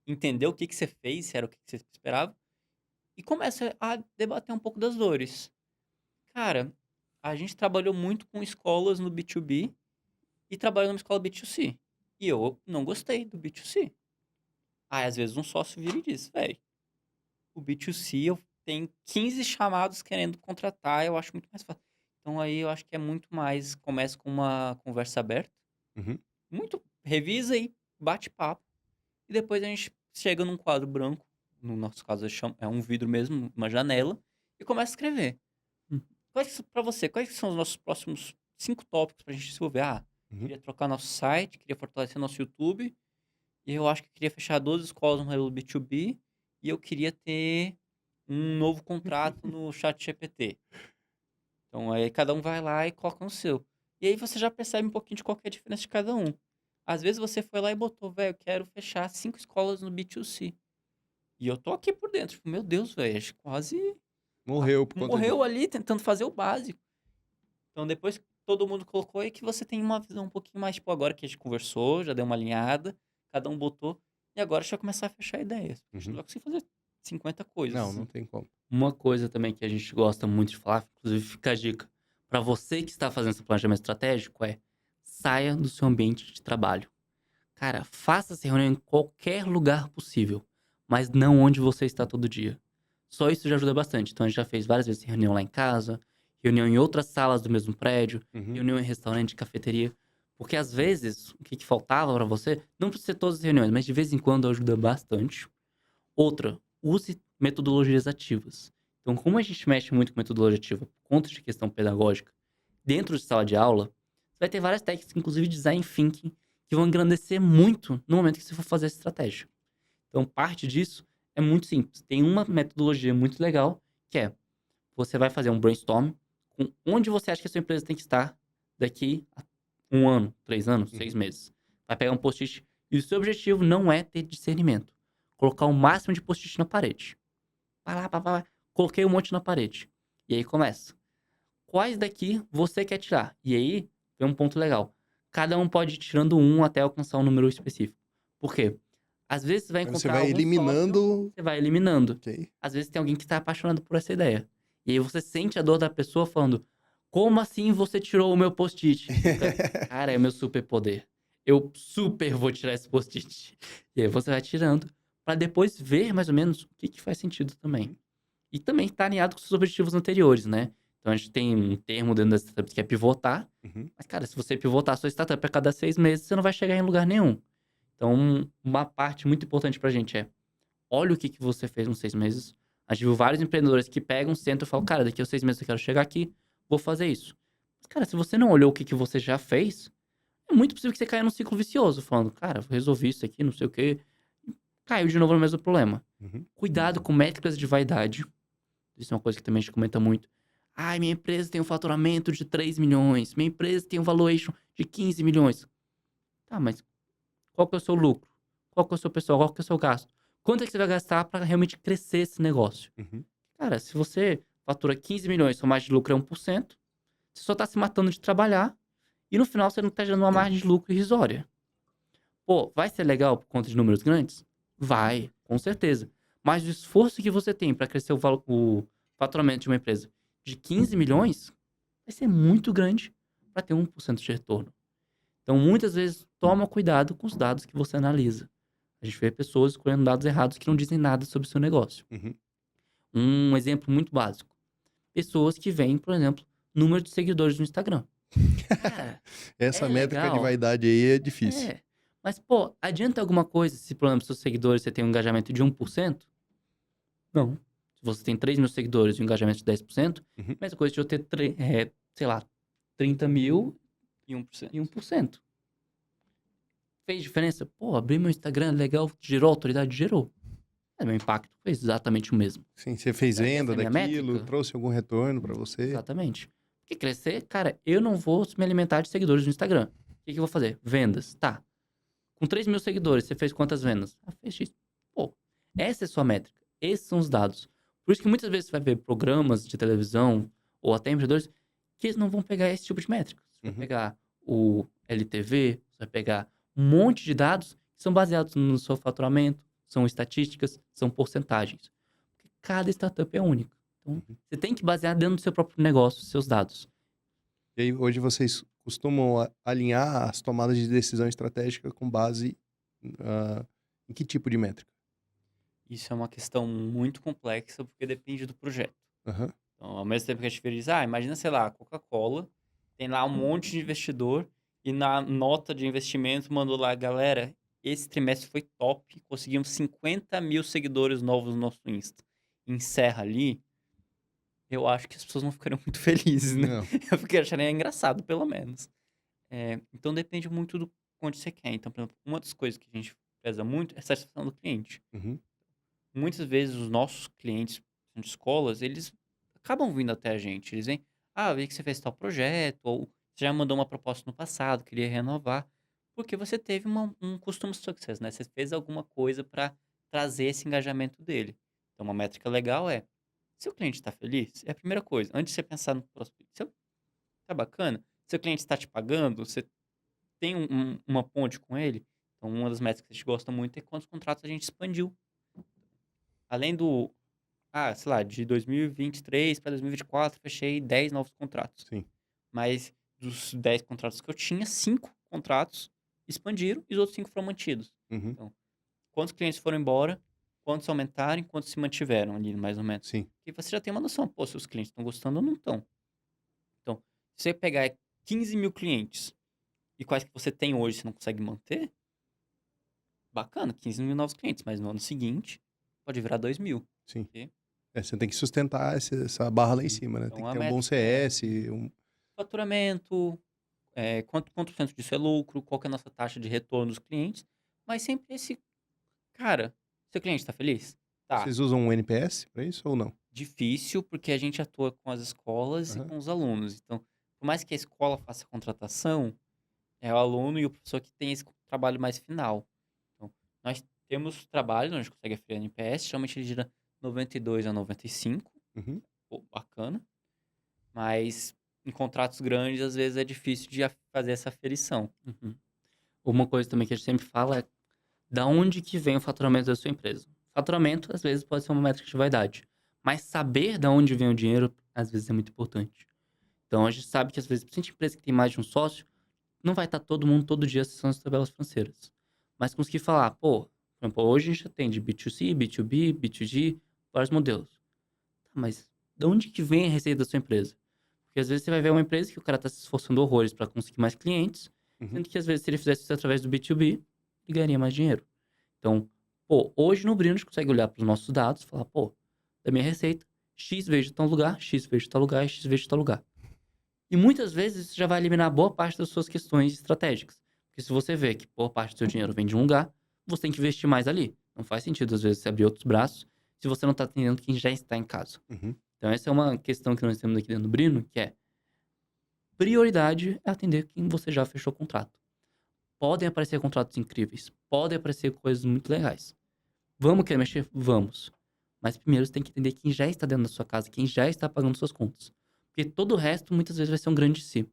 Entender o que você fez, se era o que você esperava. E começa a debater um pouco das dores. Cara, a gente trabalhou muito com escolas no B2B e trabalhou numa escola B2C. E eu não gostei do B2C. Às vezes um sócio vira e diz, velho, o B2C eu tenho 15 chamados querendo contratar, eu acho muito mais fácil. Então aí eu acho que é muito mais, começa com uma conversa aberta, Uhum. muito, revisa e bate papo. E depois a gente chega num quadro branco, no nosso caso é um vidro mesmo, uma janela, e começa a escrever. Pra você, quais são os nossos próximos 5 tópicos pra gente desenvolver? Queria trocar nosso site, queria fortalecer nosso YouTube, e eu acho que queria fechar 12 escolas no modelo B2B, e eu queria ter um novo contrato no ChatGPT. Então aí cada um vai lá e coloca no seu. E aí você já percebe um pouquinho de qual que é a diferença de cada um. Às vezes você foi lá e botou, velho, eu quero fechar 5 escolas no B2C. E eu tô aqui por dentro, tipo, meu Deus, velho, acho que quase Morreu por conta morreu ali tentando fazer o básico. Então depois que todo mundo colocou é que você tem uma visão um pouquinho mais, tipo, agora que a gente conversou, já deu uma alinhada, cada um botou, e agora a gente vai começar a fechar ideias. A gente não vai conseguir fazer 50 coisas. Não tem como. Uma coisa também que a gente gosta muito de falar, inclusive fica a dica, para você que está fazendo esse planejamento estratégico saia do seu ambiente de trabalho. Cara, faça essa reunião em qualquer lugar possível, mas não onde você está todo dia. Só isso já ajuda bastante. Então a gente já fez várias vezes reunião lá em casa, reunião em outras salas do mesmo prédio, reunião em restaurante, cafeteria. Porque às vezes, o que faltava para você, não precisa ser todas as reuniões, mas de vez em quando ajuda bastante. Outra, use metodologias ativas. Então, como a gente mexe muito com metodologia ativa por conta de questão pedagógica, dentro de sala de aula, Você vai ter várias técnicas, inclusive design thinking, que vão engrandecer muito no momento que você for fazer essa estratégia. Então, parte disso é muito simples. Tem uma metodologia muito legal, que é, você vai fazer um brainstorm com onde você acha que a sua empresa tem que estar daqui a 1 ano, 3 anos, 6 meses. Vai pegar um post-it e o seu objetivo não é ter discernimento. Colocar o máximo de post-it na parede. Vai lá, vai. Coloquei um monte na parede. E aí começa. Quais daqui você quer tirar? E aí, vem um ponto legal. Cada um pode ir tirando um até alcançar um número específico. Por quê? Às vezes você vai Então, encontrar você vai algum eliminando. sócio, você vai eliminando. Ok. Às vezes tem alguém que está apaixonado por essa ideia. E aí você sente a dor da pessoa falando, como assim você tirou o meu post-it? Cara, é meu superpoder. Eu super vou tirar esse post-it. E aí você vai tirando, para depois ver mais ou menos o que faz sentido também. E também está alinhado com os seus objetivos anteriores, né? Então a gente tem um termo dentro das startups que é pivotar. Mas, cara, se você pivotar a sua startup a cada 6 meses, você não vai chegar em lugar nenhum. Então, uma parte muito importante pra gente é, olha o que você fez nos 6 meses. A gente viu vários empreendedores que pegam, sentam e falam, cara, daqui a 6 meses eu quero chegar aqui, vou fazer isso. Mas, cara, se você não olhou o que você já fez, é muito possível que você caia num ciclo vicioso, falando, cara, resolvi isso aqui, não sei o quê. Caiu de novo no mesmo problema. Cuidado com métricas de vaidade. Isso é uma coisa que também a gente comenta muito. Ai, minha empresa tem um faturamento de 3 milhões. Minha empresa tem um valuation de 15 milhões. Tá, mas qual que é o seu lucro? Qual que é o seu pessoal? Qual que é o seu gasto? Quanto é que você vai gastar para realmente crescer esse negócio? Cara, se você fatura 15 milhões, sua margem de lucro é 1%, você só tá se matando de trabalhar e no final você não tá gerando uma margem de lucro irrisória. Pô, vai ser legal por conta de números grandes? Vai, com certeza. Mas o esforço que você tem para crescer o faturamento de uma empresa de 15 milhões vai ser muito grande para ter 1% de retorno. Então, muitas vezes, toma cuidado com os dados que você analisa. A gente vê pessoas escolhendo dados errados que não dizem nada sobre o seu negócio. Um exemplo muito básico. Pessoas que veem, por exemplo, número de seguidores no Instagram. Cara, Essa métrica de legal. vaidade aí é difícil. Mas, pô, adianta alguma coisa se, por exemplo, seus seguidores você tem um engajamento de 1%? Não. Se você tem 3 mil seguidores e um engajamento de 10%, mesma coisa de eu ter, sei lá, 30 mil E 1%. e 1%. Fez diferença? Pô, abri meu Instagram, legal, gerou autoridade? Gerou. Mas meu impacto foi exatamente o mesmo. Sim, você fez Será que venda essa é a minha daquilo, métrica? trouxe algum retorno para você. Exatamente. Porque crescer, cara, eu não vou me alimentar de seguidores no Instagram. O que eu vou fazer? Vendas. Tá. Com 3 mil seguidores, você fez quantas vendas? Ah, fez X. Pô, essa é a sua métrica. Esses são os dados. Por isso que muitas vezes você vai ver programas de televisão ou até empreendedores que eles não vão pegar esse tipo de métrica. Você vai pegar o LTV, você vai pegar um monte de dados que são baseados no seu faturamento, são estatísticas, são porcentagens. Porque cada startup é única. Então, você tem que basear dentro do seu próprio negócio, seus dados. E aí, hoje vocês costumam alinhar as tomadas de decisão estratégica com base em que tipo de métrica? Isso é uma questão muito complexa, porque depende do projeto. Aham. Então, ao mesmo tempo que a gente diz, imagina, sei lá, a Coca-Cola tem lá um monte de investidor e na nota de investimento mandou lá, galera, esse trimestre foi top, conseguimos 50 mil seguidores novos no nosso Insta. Encerra ali, eu acho que as pessoas não ficariam muito felizes, né? Não. Eu fiquei achando engraçado, pelo menos. Então depende muito do onde você quer. Então, por exemplo, uma das coisas que a gente pesa muito é a satisfação do cliente. Muitas vezes os nossos clientes de escolas, eles acabam vindo até a gente. Eles vêm, eu vi que você fez tal projeto, ou você já mandou uma proposta no passado, queria renovar. Porque você teve um customer success, né? Você fez alguma coisa para trazer esse engajamento dele. Então, uma métrica legal é, seu cliente está feliz? É a primeira coisa. Antes de você pensar no próximo, tá bacana? Seu cliente está te pagando? Você tem uma ponte com ele? Então, uma das métricas que a gente gosta muito é quantos contratos a gente expandiu. Além do, sei lá, de 2023 para 2024, fechei 10 novos contratos. Sim. Mas dos 10 contratos que eu tinha, 5 contratos expandiram e os outros 5 foram mantidos. Então, quantos clientes foram embora, quantos aumentaram e quantos se mantiveram ali, mais ou menos. Sim. E você já tem uma noção, se os clientes estão gostando ou não estão. Então, se você pegar 15 mil clientes e quais que você tem hoje você não consegue manter, bacana, 15 mil novos clientes, mas no ano seguinte pode virar 2 mil. Sim. Ok? Você tem que sustentar essa barra lá em cima, né? Então, Tem que a ter um bom métrica é CS, faturamento, quanto por cento disso é lucro, qual que é a nossa taxa de retorno dos clientes, mas sempre cara, seu cliente tá feliz? Tá. Vocês usam um NPS para isso ou não? Difícil, porque a gente atua com as escolas e Aham. com os alunos. Então, por mais que a escola faça a contratação, é o aluno e o professor que tem esse trabalho mais final. Então, nós temos trabalho, a gente consegue aferir NPS, geralmente ele gira 92 a 95, Uhum. pô, bacana, mas em contratos grandes, às vezes é difícil de fazer essa aferição. Uhum. Uma coisa também que a gente sempre fala é da onde que vem o faturamento da sua empresa. Faturamento, às vezes, pode ser uma métrica de vaidade, mas saber da onde vem o dinheiro, às vezes, é muito importante. Então, a gente sabe que, às vezes, principalmente empresa que tem mais de um sócio, não vai estar todo mundo todo dia acessando as tabelas financeiras. Mas conseguir falar, pô, por exemplo, hoje a gente atende B2C, B2B, B2G, vários modelos. Tá, mas de onde que vem a receita da sua empresa? Porque às vezes você vai ver uma empresa que o cara está se esforçando horrores para conseguir mais clientes, Uhum. sendo que às vezes se ele fizesse isso através do B2B, ele ganharia mais dinheiro. Então, pô, hoje no Brino a gente consegue olhar para os nossos dados e falar, pô, da minha receita, X veio de tal lugar, X veio de tal lugar e X veio de tal lugar. E muitas vezes isso já vai eliminar boa parte das suas questões estratégicas. Porque se você vê que boa parte do seu dinheiro vem de um lugar, você tem que investir mais ali. Não faz sentido, às vezes, você abrir outros braços se você não está atendendo quem já está em casa. Uhum. Então, essa é uma questão que nós temos aqui dentro do Brino, que é prioridade é atender quem você já fechou contrato. Podem aparecer contratos incríveis, podem aparecer coisas muito legais. Vamos querer mexer? Vamos. Mas primeiro você tem que entender quem já está dentro da sua casa, quem já está pagando suas contas. Porque todo o resto muitas vezes vai ser um grande si.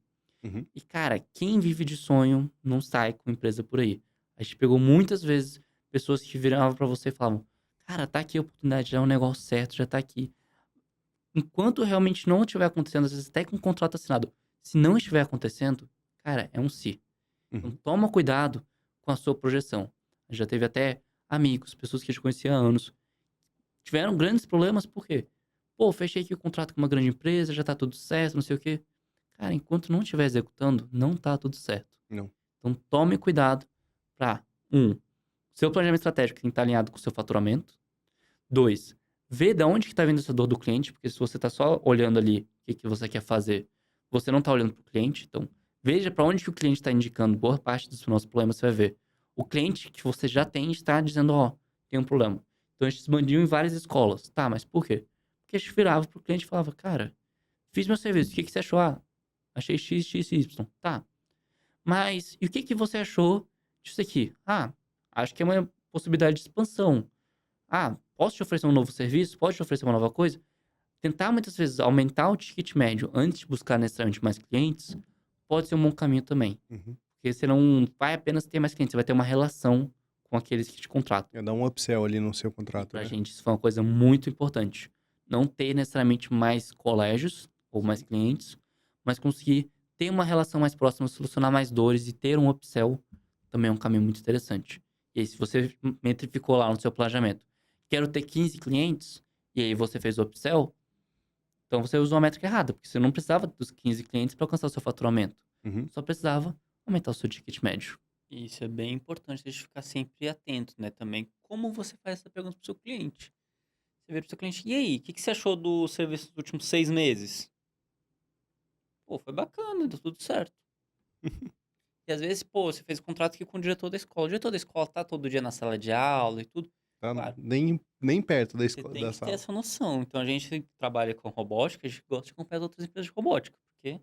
Uhum. E, cara, quem vive de sonho não sai com empresa por aí. A gente pegou muitas vezes pessoas que viravam pra você e falavam: cara, tá aqui a oportunidade, já é um negócio certo, já tá aqui. Enquanto realmente não estiver acontecendo, às vezes até com um contrato assinado, se não estiver acontecendo, cara, é um si. Então Uhum. toma cuidado com a sua projeção. Já teve até amigos, pessoas que a gente conhecia há anos, tiveram grandes problemas, por quê? Pô, fechei aqui o contrato com uma grande empresa, já tá tudo certo, não sei o quê. Cara, enquanto não estiver executando, não tá tudo certo. Não. Então tome cuidado para, seu planejamento estratégico tem que estar alinhado com o seu faturamento. 2, ver de onde que tá vindo essa dor do cliente, porque se você tá só olhando ali o que, que você quer fazer, você não tá olhando pro cliente. Então, veja para onde que o cliente está indicando boa parte dos nossos problemas, você vai ver. O cliente que você já tem está dizendo, ó, tem um problema. Então, a gente expandiu em várias escolas. Tá, mas por quê? Porque a gente virava pro cliente e falava, cara, fiz meu serviço, o que, que você achou? Ah, achei X, X, Y. Tá. Mas, e o que, que você achou disso aqui? Ah, acho que é uma possibilidade de expansão. Ah, posso te oferecer um novo serviço? Pode te oferecer uma nova coisa? Tentar muitas vezes aumentar o ticket médio antes de buscar necessariamente mais clientes pode ser um bom caminho também. Uhum. Porque você não vai apenas ter mais clientes, você vai ter uma relação com aqueles que te contratam. É dar um upsell ali no seu E contrato, pra né? gente isso foi uma coisa muito importante. Não ter necessariamente mais colégios ou mais clientes, mas conseguir ter uma relação mais próxima, solucionar mais dores e ter um upsell também é um caminho muito interessante. E aí, se você metrificou lá no seu planejamento, quero ter 15 clientes, e aí você fez o upsell, então você usou a métrica errada, porque você não precisava dos 15 clientes para alcançar o seu faturamento. Uhum. Só precisava aumentar o seu ticket médio. E isso é bem importante a gente ficar sempre atento, né? Também como você faz essa pergunta pro seu cliente. Você vira pro seu cliente, e aí, o que, que você achou do serviço dos últimos 6 meses? Pô, foi bacana, deu tudo certo. E às vezes, pô, você fez contrato aqui com o diretor da escola. O diretor da escola tá todo dia na sala de aula e tudo. Tá Claro, nem perto da você escola, tem da que ter sala. essa noção. Então a gente trabalha com robótica, a gente gosta de acompanhar as outras empresas de robótica, porque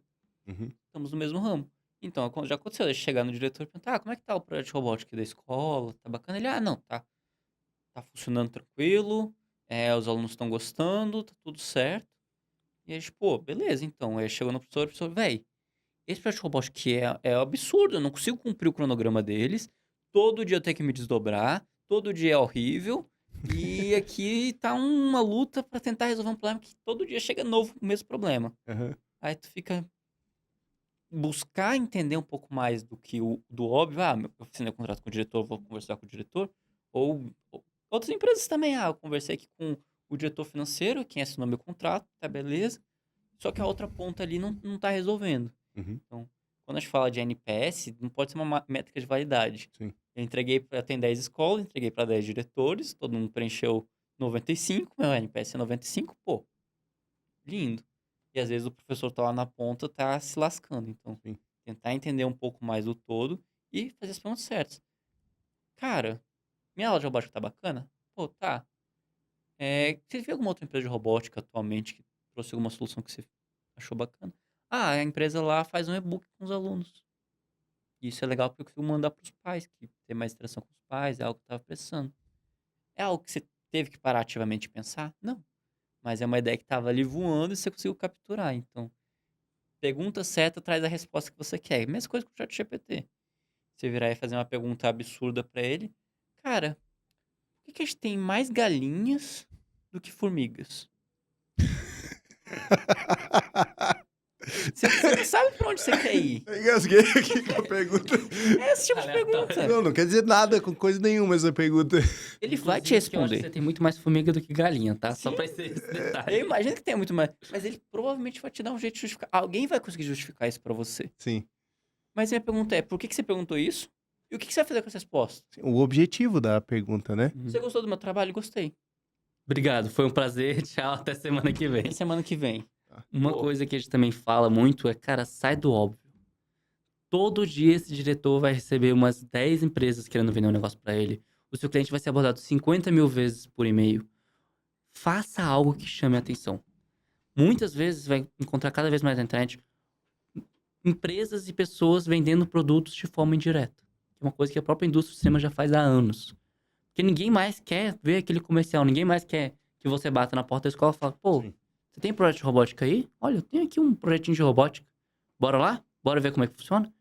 Uhum. estamos no mesmo ramo. Então, já aconteceu de chegar no diretor e perguntar, como é que tá o projeto de robótica da escola? Tá bacana? Ele, não, tá funcionando tranquilo, os alunos estão gostando, tá tudo certo. E a gente, pô, beleza, então. Aí chegou no professor, o professor, véi, esse projeto de robótica aqui é absurdo, eu não consigo cumprir o cronograma deles, todo dia eu tenho que me desdobrar, todo dia é horrível, e aqui tá uma luta pra tentar resolver um problema que todo dia chega novo, o mesmo problema. Uhum. Aí tu fica buscar entender um pouco mais do que do óbvio. Eu assinei o contrato com o diretor, vou conversar com o diretor. Ou outras empresas também. Eu conversei aqui com o diretor financeiro, quem assinou meu contrato, tá beleza. Só que a outra ponta ali não tá resolvendo. Uhum. Então, quando a gente fala de NPS, não pode ser uma métrica de validade. Sim. Tem 10 escolas, entreguei para 10 diretores, todo mundo preencheu 95, meu NPS é 95, pô, lindo. E às vezes o professor tá lá na ponta, tá se lascando. Então, Sim. tentar entender um pouco mais do todo e fazer as perguntas certas. Cara, minha aula de robótica tá bacana? Pô, tá. Você vê alguma outra empresa de robótica atualmente que trouxe alguma solução que você achou bacana? Ah, a empresa lá faz um e-book com os alunos. Isso é legal porque eu consigo mandar para os pais, que ter mais interação com os pais, é algo que eu tava precisando. É algo que você teve que parar ativamente e pensar? Não. Mas é uma ideia que tava ali voando e você conseguiu capturar. Então, pergunta certa traz a resposta que você quer. Mesma coisa com o ChatGPT. Você virar e fazer uma pergunta absurda para ele. Cara, por que a gente tem mais galinhas do que formigas? Você sabe pra onde você quer ir? Eu engasguei aqui com a pergunta. É esse tipo de pergunta. Não quer dizer nada com coisa nenhuma essa pergunta. Ele vai te Inclusive, que eu acho que responder. você tem muito mais formiga do que galinha, tá? Só Sim. pra esse detalhe. Eu imagino que tem muito mais. Mas ele provavelmente vai te dar um jeito de justificar. Alguém vai conseguir justificar isso pra você. Sim. Mas minha pergunta é, por que você perguntou isso? E o que você vai fazer com essa resposta? O objetivo da pergunta, né? Você gostou do meu trabalho? Gostei. Obrigado, foi um prazer. Tchau, até semana que vem. Até semana que vem. Uma Pô. coisa que a gente também fala muito é, cara, sai do óbvio. Todo dia esse diretor vai receber umas 10 empresas querendo vender um negócio pra ele. O seu cliente vai ser abordado 50 mil vezes por e-mail. Faça algo que chame a atenção. Muitas vezes vai encontrar cada vez mais na internet empresas e pessoas vendendo produtos de forma indireta. Que é uma coisa que a própria indústria do cinema já faz há anos. Porque ninguém mais quer ver aquele comercial, ninguém mais quer que você bata na porta da escola e fala, pô, Sim. você tem projeto de robótica aí? Olha, eu tenho aqui um projetinho de robótica. Bora lá? Bora ver como é que funciona?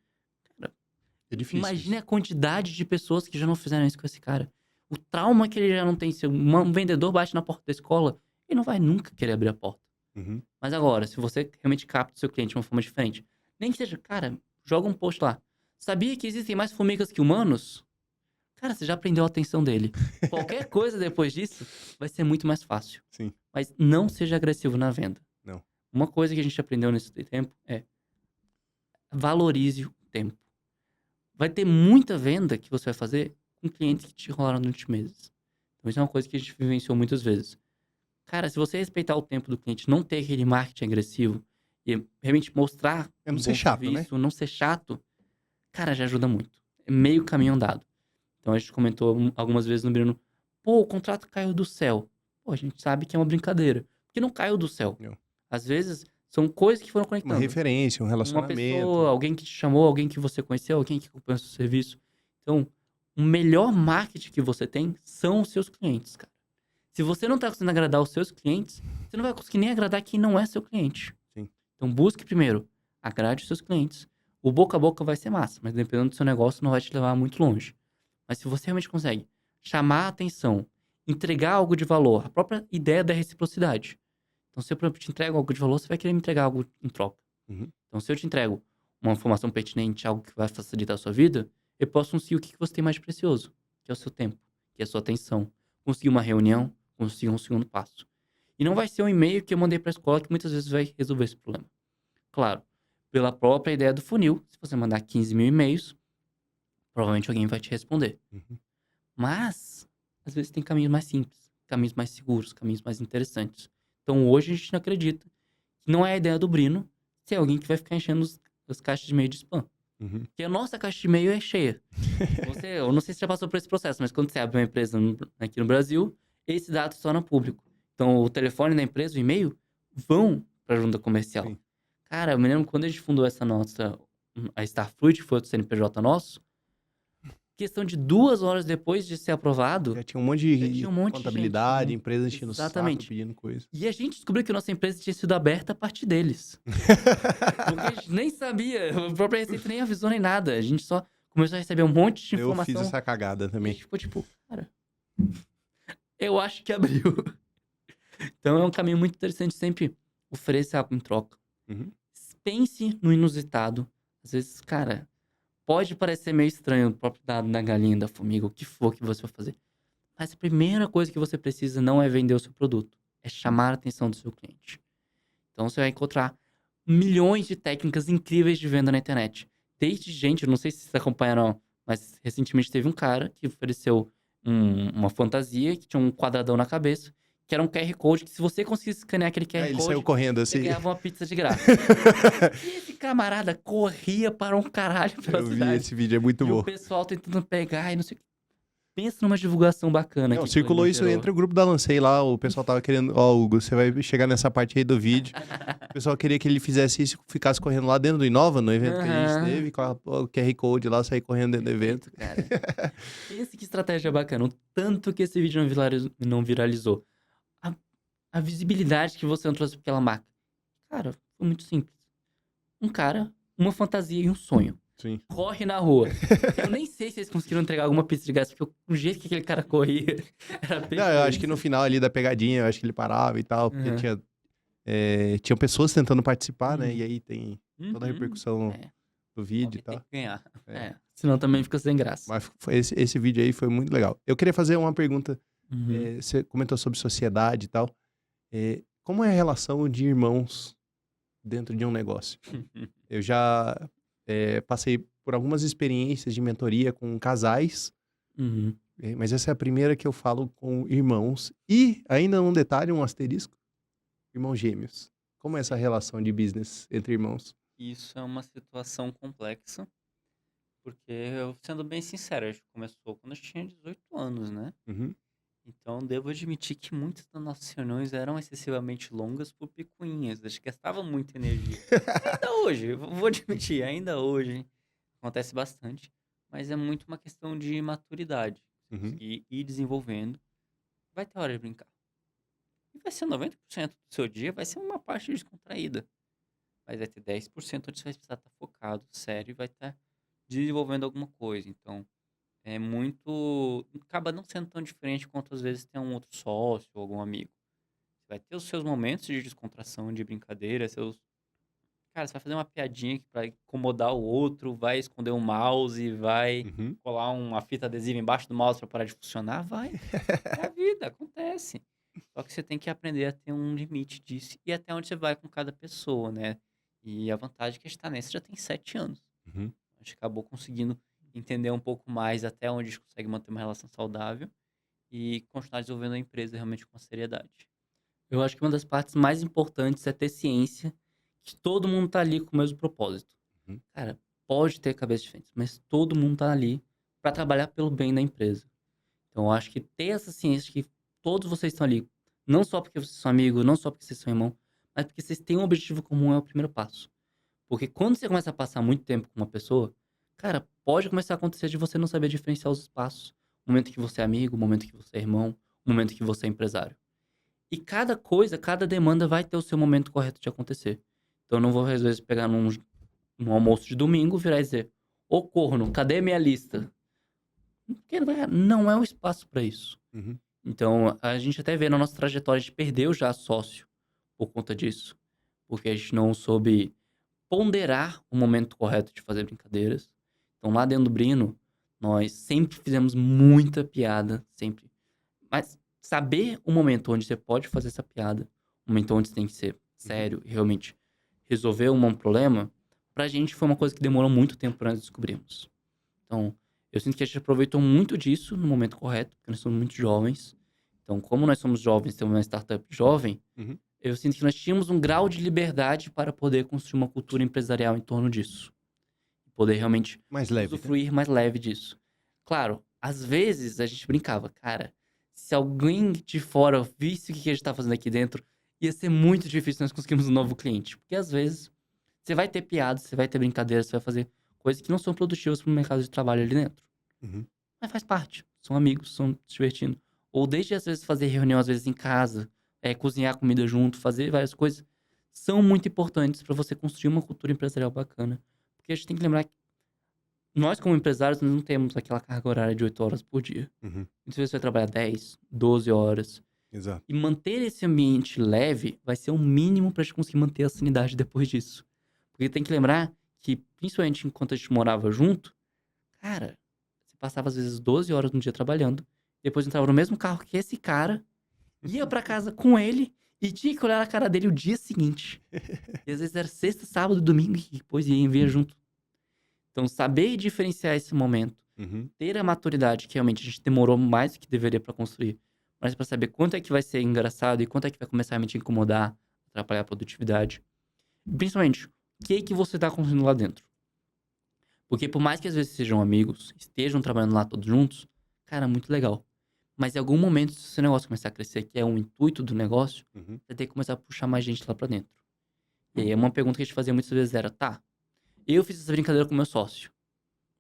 É difícil. Imagine a quantidade de pessoas que já não fizeram isso com esse cara. O trauma que ele já não tem. Se um vendedor bate na porta da escola, ele não vai nunca querer abrir a porta. Uhum. Mas agora, se você realmente capta o seu cliente de uma forma diferente, nem que seja, cara, joga um post lá. Sabia que existem mais formigas que humanos? Cara, você já prendeu a atenção dele. Qualquer coisa depois disso vai ser muito mais fácil. Sim. Mas não seja agressivo na venda. Não. Uma coisa que a gente aprendeu nesse tempo é valorize o tempo. Vai ter muita venda que você vai fazer com clientes que te enrolaram durante meses. Então isso é uma coisa que a gente vivenciou muitas vezes. Cara, se você respeitar o tempo do cliente, não ter aquele marketing agressivo e realmente mostrar É não um ser bom chato, né? serviço, não ser chato, cara, já ajuda muito. É meio caminho andado. Então a gente comentou algumas vezes no Bruno, pô, o contrato caiu do céu. Pô, a gente sabe que é uma brincadeira. Porque não caiu do céu. Não. Às vezes são coisas que foram Uma conectando. referência, um Uma relacionamento. pessoa, alguém que te chamou, alguém que você conheceu, alguém que acompanha o seu serviço. Então, o melhor marketing que você tem são os seus clientes, cara. Se você não tá conseguindo agradar os seus clientes, você não vai conseguir nem agradar quem não é seu cliente. Sim. Então, busque primeiro, agrade os seus clientes. O boca a boca vai ser massa, mas dependendo do seu negócio, não vai te levar muito longe. Mas se você realmente consegue chamar a atenção, entregar algo de valor, a própria ideia da reciprocidade. Então, se eu, por exemplo, te entrego algo de valor, você vai querer me entregar algo em troca. Uhum. Então, se eu te entrego uma informação pertinente, algo que vai facilitar a sua vida, eu posso conseguir o que você tem mais de precioso, que é o seu tempo, que é a sua atenção. Conseguir uma reunião, conseguir um segundo passo. E não vai ser um e-mail que eu mandei para a escola que muitas vezes vai resolver esse problema. Claro, pela própria ideia do funil, se você mandar 15 mil e-mails, provavelmente alguém vai te responder. Uhum. Mas, às vezes tem caminhos mais simples, caminhos mais seguros, caminhos mais interessantes. Então, hoje a gente não acredita que não é a ideia do Brino ser alguém que vai ficar enchendo as caixas de e-mail de spam. Uhum. Porque a nossa caixa de e-mail é cheia. Eu não sei se já passou por esse processo, mas quando você abre uma empresa aqui no Brasil, esse dado se torna público. Então, o telefone da empresa, o e-mail, vão para a junta comercial. Sim. Cara, eu me lembro quando a gente fundou essa nossa, a Starfruit, que foi o CNPJ nosso, questão de 2 horas depois de ser aprovado, Já tinha um monte de Já tinha um monte de contabilidade, gente, empresa enchendo o saco, exatamente. pedindo coisa. e a gente descobriu que nossa empresa tinha sido aberta a partir deles. Porque a gente nem sabia, a própria Receita nem avisou nem nada. A gente só começou a receber um monte de Eu informação. fiz essa cagada E a também. gente ficou tipo, cara, eu acho que abriu. Então é um caminho muito interessante, sempre oferecer algo em troca. Uhum. Pense no inusitado. Às vezes, cara, pode parecer meio estranho o próprio dado da galinha, da formiga, o que for que você vai fazer. Mas a primeira coisa que você precisa não é vender o seu produto, é chamar a atenção do seu cliente. Então você vai encontrar milhões de técnicas incríveis de venda na internet. Desde gente, eu não sei se vocês acompanharam, mas recentemente teve um cara que ofereceu uma fantasia que tinha um quadradão na cabeça, que era um QR Code, que se você conseguisse escanear aquele QR Aí ele Code, saiu correndo você assim. ganhava uma pizza de graça. E esse camarada corria para um caralho pela Eu vi cidade. esse vídeo, é muito E bom. o pessoal tentando pegar e não sei o que. Pensa numa divulgação bacana. Não, que circulou ele isso gerou. entre o grupo da Lancei lá, o pessoal tava querendo, ó, Hugo, você vai chegar nessa parte aí do vídeo. O pessoal queria que ele fizesse isso, ficasse correndo lá dentro do Inova, no evento que a gente Aham. teve, com o QR Code lá, sair correndo dentro do evento. Perfeito, cara. Pensa que estratégia bacana. O tanto que esse vídeo não viralizou. A visibilidade que você trouxe pra aquela marca. Cara, foi muito simples. Um cara, uma fantasia e um sonho. Sim. Corre na rua. Eu nem sei se eles conseguiram entregar alguma pizza de gás, porque o jeito que aquele cara corria era perfeito. Não, eu acho que no final ali da pegadinha, eu acho que ele parava e tal, porque Uhum. tinham pessoas tentando participar, né? Uhum. E aí tem toda a Uhum. repercussão É, do vídeo e Alguém tem tal. que ganhar. é. Senão também fica sem graça. Mas esse vídeo aí foi muito legal. Eu queria fazer uma pergunta. Uhum. Você comentou sobre sociedade e tal. Como é a relação de irmãos dentro de um negócio? Eu já passei por algumas experiências de mentoria com casais, Uhum. mas essa é a primeira que eu falo com irmãos. E, ainda um detalhe, um asterisco, irmãos gêmeos. Como é essa relação de business entre irmãos? Isso é uma situação complexa, porque, eu, sendo bem sincero, a gente começou quando eu tinha 18 anos, né? Uhum. Então, devo admitir que muitas das nossas reuniões eram excessivamente longas por picuinhas. A gente gastava muita energia. Ainda hoje, vou admitir, ainda hoje acontece bastante. Mas é muito uma questão de maturidade. Você Uhum. conseguir ir desenvolvendo. Vai ter hora de brincar. E vai ser 90% do seu dia, vai ser uma parte descontraída. Mas vai ter 10% onde você vai precisar estar focado, sério, e vai estar desenvolvendo alguma coisa. Então, é muito. Acaba não sendo tão diferente quanto às vezes tem um outro sócio ou algum amigo. Você vai ter os seus momentos de descontração, de brincadeira, seus. Cara, você vai fazer uma piadinha que vai incomodar o outro, vai esconder um mouse, vai Uhum. colar uma fita adesiva embaixo do mouse para parar de funcionar, vai. É a vida, acontece. Só que você tem que aprender a ter um limite disso e até onde você vai com cada pessoa, né? E a vantagem é que a gente tá nessa já tem 7 anos. Uhum. A gente acabou conseguindo entender um pouco mais até onde a gente consegue manter uma relação saudável e continuar desenvolvendo a empresa realmente com seriedade. Eu acho que uma das partes mais importantes é ter ciência que todo mundo tá ali com o mesmo propósito. Uhum. Cara, pode ter cabeças diferentes, mas todo mundo tá ali para trabalhar pelo bem da empresa. Então, eu acho que ter essa ciência de que todos vocês estão ali, não só porque vocês são amigos, não só porque vocês são irmãos, mas porque vocês têm um objetivo comum é o primeiro passo. Porque quando você começa a passar muito tempo com uma pessoa, cara, pode começar a acontecer de você não saber diferenciar os espaços. O momento que você é amigo, o momento que você é irmão, o momento que você é empresário. E cada coisa, cada demanda vai ter o seu momento correto de acontecer. Então, eu não vou, às vezes, pegar num almoço de domingo, virar e dizer: ô corno, cadê minha lista? Porque não é o espaço para isso. Uhum. Então, a gente até vê na nossa trajetória, a gente perdeu já sócio por conta disso. Porque a gente não soube ponderar o momento correto de fazer brincadeiras. Então, lá dentro do Brino, nós sempre fizemos muita piada, sempre. Mas saber o momento onde você pode fazer essa piada, o momento onde você tem que ser sério e realmente resolver um problema, pra gente foi uma coisa que demorou muito tempo pra nós descobrirmos. Então, eu sinto que a gente aproveitou muito disso no momento correto, porque nós somos muito jovens. Então, como nós somos jovens, temos uma startup jovem, Uhum. eu sinto que nós tínhamos um grau de liberdade para poder construir uma cultura empresarial em torno disso. Poder realmente Mais leve, né? usufruir mais leve disso. Claro, às vezes a gente brincava, cara, se alguém de fora visse o que a gente tá fazendo aqui dentro, ia ser muito difícil nós conseguirmos um novo cliente. Porque às vezes você vai ter piadas, você vai ter brincadeiras, você vai fazer coisas que não são produtivas para o mercado de trabalho ali dentro. Uhum. Mas faz parte. São amigos, estão se divertindo. Ou desde às vezes fazer reunião, às vezes em casa, cozinhar comida junto, fazer várias coisas, são muito importantes para você construir uma cultura empresarial bacana. Porque a gente tem que lembrar que nós, como empresários, nós não temos aquela carga horária de 8 horas por dia. Uhum. Muitas vezes você vai trabalhar 10, 12 horas. Exato. E manter esse ambiente leve vai ser o mínimo pra gente conseguir manter a sanidade depois disso. Porque tem que lembrar que, principalmente enquanto a gente morava junto, cara, você passava às vezes 12 horas no dia trabalhando, depois entrava no mesmo carro que esse cara, ia pra casa com ele e tinha que olhar a cara dele o dia seguinte. E às vezes era sexta, sábado, domingo e depois ia enviar junto. Então, saber diferenciar esse momento, Uhum. ter a maturidade que realmente a gente demorou mais do que deveria pra construir, mas para saber quanto é que vai ser engraçado e quanto é que vai começar a realmente incomodar, atrapalhar a produtividade. Principalmente, o que é que você tá construindo lá dentro? Porque por mais que às vezes sejam amigos, estejam trabalhando lá todos juntos, cara, muito legal. Mas em algum momento, se o seu negócio começar a crescer, que é o intuito do negócio, Uhum. você tem que começar a puxar mais gente lá pra dentro. E aí uma pergunta que a gente fazia muitas vezes era, tá, eu fiz essa brincadeira com meu sócio.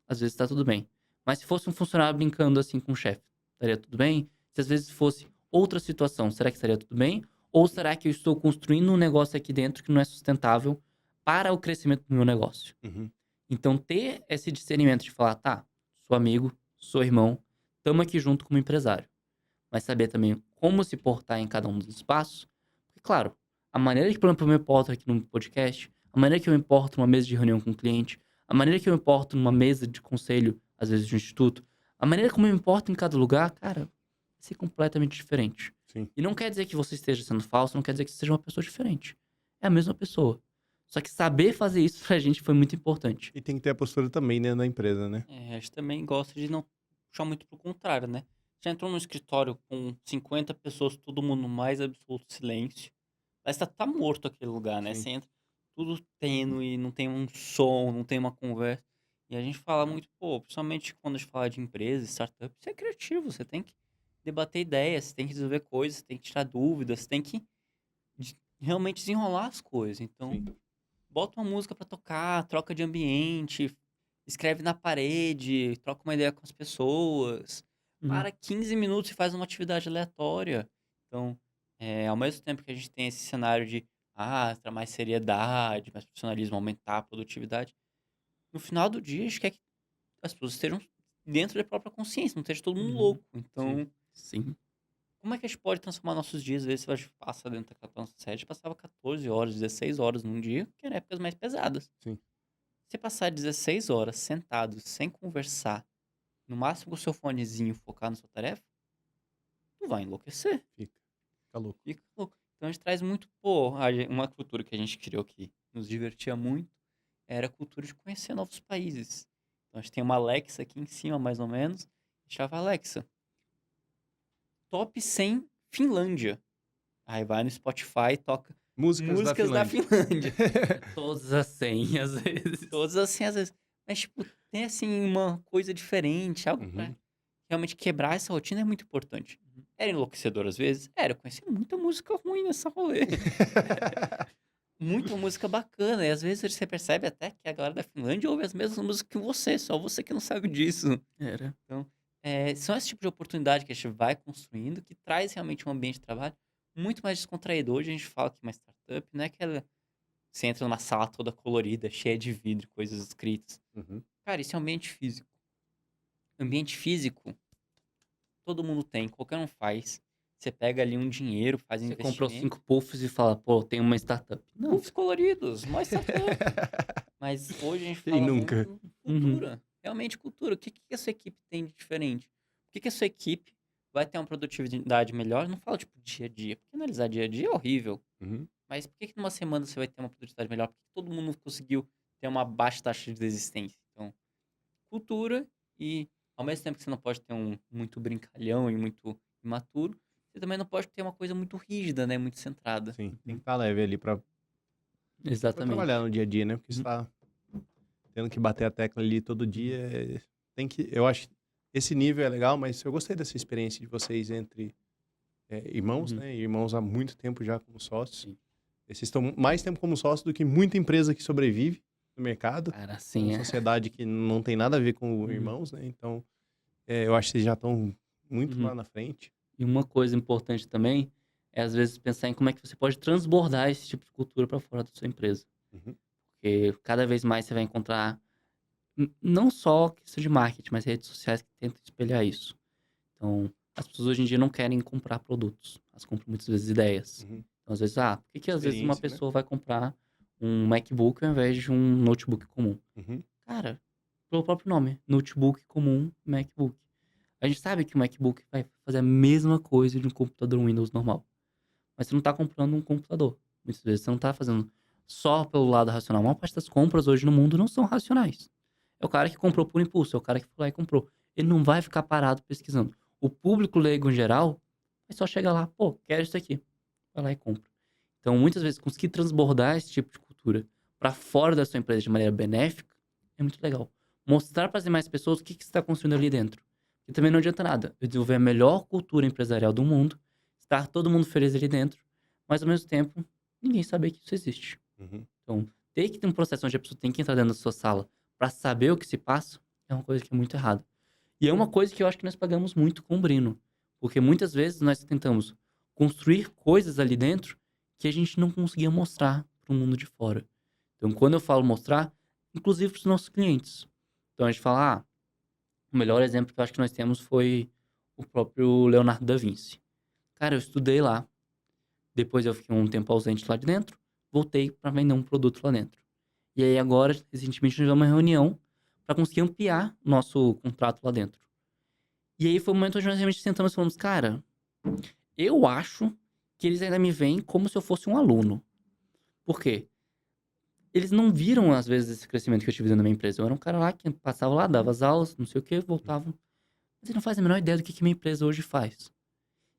Às vezes tá tudo bem. Mas se fosse um funcionário brincando assim com o chefe, estaria tudo bem? Se às vezes fosse outra situação, será que estaria tudo bem? Ou será que eu estou construindo um negócio aqui dentro que não é sustentável para o crescimento do meu negócio? Uhum. Então, ter esse discernimento de falar, tá, sou amigo, sou irmão, tamo aqui junto como empresário. Mas saber também como se portar em cada um dos espaços. Porque, claro, a maneira que, por exemplo, eu me porto aqui no podcast, a maneira que eu me porto numa mesa de reunião com o cliente, a maneira que eu me porto numa mesa de conselho, às vezes de um instituto, a maneira como eu me porto em cada lugar, cara, vai ser completamente diferente. Sim. E não quer dizer que você esteja sendo falso, não quer dizer que você seja uma pessoa diferente. É a mesma pessoa. Só que saber fazer isso pra gente foi muito importante. E tem que ter a postura também, né, na empresa, né? A gente também gosta de não puxar muito pro contrário, né? Já entrou num escritório com 50 pessoas, todo mundo no mais absoluto silêncio. Parece que tá morto aquele lugar, né? Sim. Você entra tudo tênue, não tem um som, não tem uma conversa. E a gente fala muito, pô, principalmente quando a gente fala de empresa, startup, você é criativo, você tem que debater ideias, você tem que resolver coisas, você tem que tirar dúvidas, você tem que realmente desenrolar as coisas. Então, Sim. bota uma música pra tocar, troca de ambiente, escreve na parede, troca uma ideia com as pessoas. Para 15 minutos e faz uma atividade aleatória. Então, ao mesmo tempo que a gente tem esse cenário de mais seriedade, mais profissionalismo, aumentar a produtividade, no final do dia a gente quer que as pessoas estejam dentro da própria consciência, não esteja todo mundo Uhum. louco. Então, Sim. como é que a gente pode transformar nossos dias? Às vezes a gente passa dentro daquela nossa sede, passava 14 horas, 16 horas num dia, que eram épocas mais pesadas. Sim. Você passar 16 horas sentado, sem conversar, no máximo com o seu fonezinho, focar na sua tarefa, tu vai enlouquecer. Fica louco. Fica louco. Então a gente traz muito, uma cultura que a gente criou que nos divertia muito, era a cultura de conhecer novos países. Então a gente tem uma Alexa aqui em cima, mais ou menos, chamava Alexa. Top 100 Finlândia. Aí vai no Spotify e toca Músicas da da Finlândia. Finlândia. Todas as 100, às vezes. Todas assim, às vezes. Mas, tipo, tem assim uma coisa diferente, algo pra Uhum. realmente quebrar essa rotina é muito importante. Era enlouquecedor às vezes? Era, eu conheci muita música ruim nessa rolê. Muita música bacana. E às vezes você percebe até que a galera da Finlândia ouve as mesmas músicas que você, só você que não sabe disso. Era. São esse tipo de oportunidade que a gente vai construindo, que traz realmente um ambiente de trabalho muito mais descontraído. Hoje a gente fala que uma startup não é aquela... Você entra numa sala toda colorida, cheia de vidro, coisas escritas. Uhum. Cara, isso é ambiente físico. Ambiente físico, todo mundo tem, qualquer um faz. Você pega ali um dinheiro, faz Você comprou investimento. 5 puffs e fala, pô, tem uma startup. Não. Puffs coloridos, mais startup. Mas hoje a gente Quem fala nunca? muito cultura. Realmente cultura. O que a sua equipe tem de diferente? Por que a sua equipe vai ter uma produtividade melhor? Não falo, tipo, dia a dia. Porque analisar dia a dia é horrível. Uhum. Mas por que numa semana você vai ter uma produtividade melhor? Porque todo mundo conseguiu ter uma baixa taxa de desistência. Então, cultura e, ao mesmo tempo que você não pode ter um muito brincalhão e muito imaturo, você também não pode ter uma coisa muito rígida, né? Muito centrada. Sim, tem que estar leve ali pra Exatamente. trabalhar no dia a dia, né? Porque você Uhum. tá tendo que bater a tecla ali todo dia. Tem que... Eu acho que esse nível é legal, mas eu gostei dessa experiência de vocês entre irmãos, Uhum. né? Irmãos há muito tempo já como sócios. Sim. Vocês estão mais tempo como sócios do que muita empresa que sobrevive no mercado. Cara, Uma assim, sociedade que não tem nada a ver com Uhum. irmãos, né? Então, eu acho que vocês já estão muito Uhum. lá na frente. E uma coisa importante também é, às vezes, pensar em como é que você pode transbordar esse tipo de cultura para fora da sua empresa. Uhum. Porque cada vez mais você vai encontrar, não só questão de marketing, mas redes sociais que tentam espelhar isso. Então, as pessoas hoje em dia não querem comprar produtos, elas compram muitas vezes ideias. Uhum. Então, às vezes, por que às vezes uma Experiência, né? pessoa vai comprar um MacBook ao invés de um notebook comum? Uhum. Cara, pelo próprio nome, notebook comum, MacBook. A gente sabe que o MacBook vai fazer a mesma coisa de um computador Windows normal. Mas você não tá comprando um computador. Muitas vezes você não tá fazendo só pelo lado racional. A maior parte das compras hoje no mundo não são racionais. É o cara que comprou por impulso, é o cara que foi lá e comprou. Ele não vai ficar parado pesquisando. O público leigo em geral Aí só chega lá, pô, quero isso aqui. Vai lá e compra. Então, muitas vezes, conseguir transbordar esse tipo de cultura para fora da sua empresa de maneira benéfica é muito legal. Mostrar para as demais pessoas o que você está construindo ali dentro. E também não adianta nada eu desenvolver a melhor cultura empresarial do mundo, estar todo mundo feliz ali dentro, mas ao mesmo tempo, ninguém saber que isso existe. Uhum. Então, ter que ter um processo onde a pessoa tem que entrar dentro da sua sala para saber o que se passa é uma coisa que é muito errada. E é uma coisa que eu acho que nós pagamos muito com o Brino. Porque muitas vezes nós tentamos construir coisas ali dentro que a gente não conseguia mostrar para o mundo de fora. Então, quando eu falo mostrar, inclusive para os nossos clientes. Então, a gente fala, o melhor exemplo que eu acho que nós temos foi o próprio Leonardo da Vinci. Cara, eu estudei lá. Depois eu fiquei um tempo ausente lá de dentro. Voltei para vender um produto lá dentro. E aí agora, recentemente, nós tivemos uma reunião para conseguir ampliar nosso contrato lá dentro. E aí foi o momento onde nós realmente sentamos e falamos, cara, eu acho que eles ainda me veem como se eu fosse um aluno. Por quê? Eles não viram, às vezes, esse crescimento que eu tive dentro da minha empresa. Eu era um cara lá que passava lá, dava as aulas, não sei o quê, voltava. Mas ele não faz a menor ideia do que minha empresa hoje faz.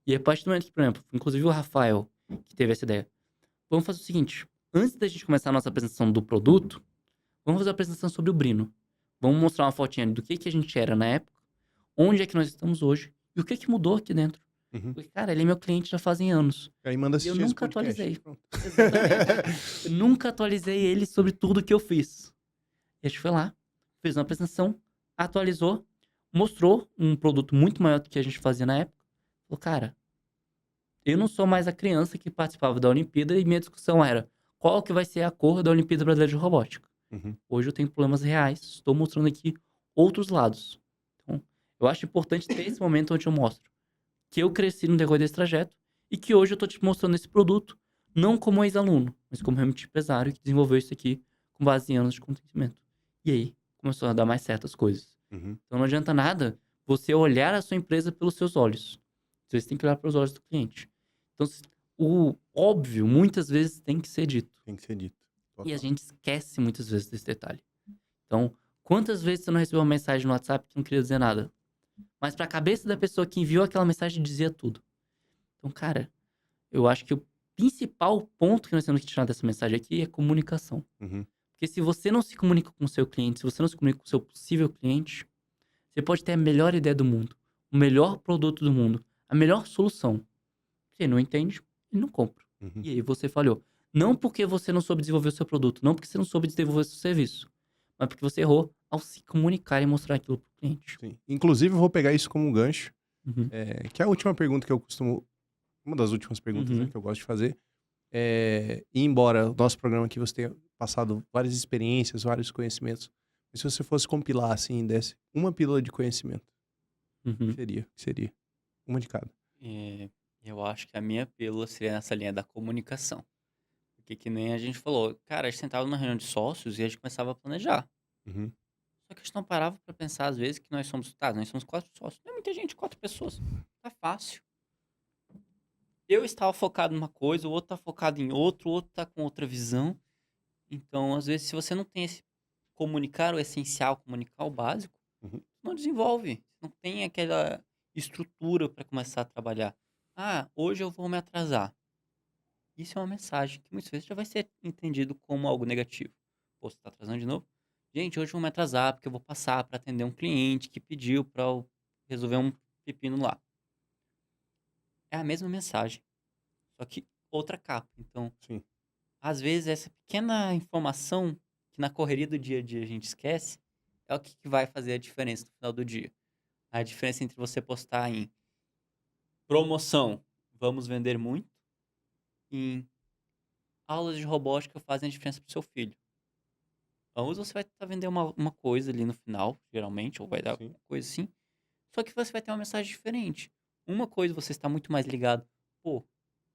E a partir do momento que, por exemplo, inclusive o Rafael, que teve essa ideia, vamos fazer o seguinte, antes da gente começar a nossa apresentação do produto, vamos fazer a apresentação sobre o Brino. Vamos mostrar uma fotinha do que a gente era na época, onde é que nós estamos hoje e o que mudou aqui dentro. Uhum. Porque, cara, ele é meu cliente já fazem anos. Aí manda E assistir eu esse nunca podcast. atualizei. Pronto. Exatamente. Eu nunca atualizei ele sobre tudo que eu fiz. E a gente foi lá, fez uma apresentação, atualizou, mostrou um produto muito maior do que a gente fazia na época. Falou, cara, eu não sou mais a criança que participava da Olimpíada e minha discussão era qual que vai ser a cor da Olimpíada Brasileira de Robótica. Uhum. Hoje eu tenho problemas reais, estou mostrando aqui outros lados. Então, eu acho importante ter esse momento onde eu mostro que eu cresci no decorrer desse trajeto e que hoje eu tô te mostrando esse produto não como ex-aluno, mas como realmente empresário que desenvolveu isso aqui com base em anos de conhecimento. E aí, começou a dar mais certas coisas. Uhum. Então não adianta nada você olhar a sua empresa pelos seus olhos. Você tem que olhar pelos olhos do cliente. Então, o óbvio, muitas vezes, tem que ser dito. Tem que ser dito. Total. E a gente esquece muitas vezes desse detalhe. Então, quantas vezes você não recebeu uma mensagem no WhatsApp que não queria dizer nada? Mas pra cabeça da pessoa que enviou aquela mensagem dizia tudo. Então, cara, eu acho que o principal ponto que nós temos que tirar dessa mensagem aqui é comunicação. Uhum. Porque se você não se comunica com o seu cliente, se você não se comunica com o seu possível cliente, você pode ter a melhor ideia do mundo, o melhor produto do mundo, a melhor solução. Se ele não entende, ele não compra. Uhum. E aí você falhou. Não porque você não soube desenvolver o seu produto, não porque você não soube desenvolver o seu serviço, mas porque você errou ao se comunicar e mostrar aquilo pro cliente. Sim. Inclusive, eu vou pegar isso como um gancho, Uhum. que é a última pergunta que eu costumo... Uma das últimas perguntas, Uhum. né, que eu gosto de fazer. E embora o nosso programa aqui você tenha passado várias experiências, vários conhecimentos, mas se você fosse compilar, assim, desse uma pílula de conhecimento, Uhum. que seria? Uma de cada. Eu acho que a minha pílula seria nessa linha da comunicação. Porque que nem a gente falou, cara, a gente sentava numa reunião de sócios e a gente começava a planejar. Uhum. Só que a gente não parava pra pensar, às vezes, que nós somos 4 sócios. Não é muita gente, 4 pessoas. Tá fácil. Eu estava focado numa coisa, o outro tá focado em outro, o outro tá com outra visão. Então, às vezes, se você não tem esse comunicar o essencial, comunicar o básico, Uhum. não desenvolve. Não tem aquela estrutura para começar a trabalhar. Ah, hoje eu vou me atrasar. Isso é uma mensagem que muitas vezes já vai ser entendido como algo negativo. Pô, você tá atrasando de novo? Gente, hoje eu vou me atrasar porque eu vou passar para atender um cliente que pediu para eu resolver um pepino lá. É a mesma mensagem, só que outra capa. Então, Sim. às vezes, essa pequena informação que na correria do dia a dia a gente esquece é o que vai fazer a diferença no final do dia. A diferença entre você postar em promoção, vamos vender muito, em aulas de robótica fazem a diferença pro seu filho. Ambos você vai tentar vender uma coisa ali no final, geralmente, ou vai dar Sim. alguma coisa assim. Só que você vai ter uma mensagem diferente. Uma coisa você está muito mais ligado, pô,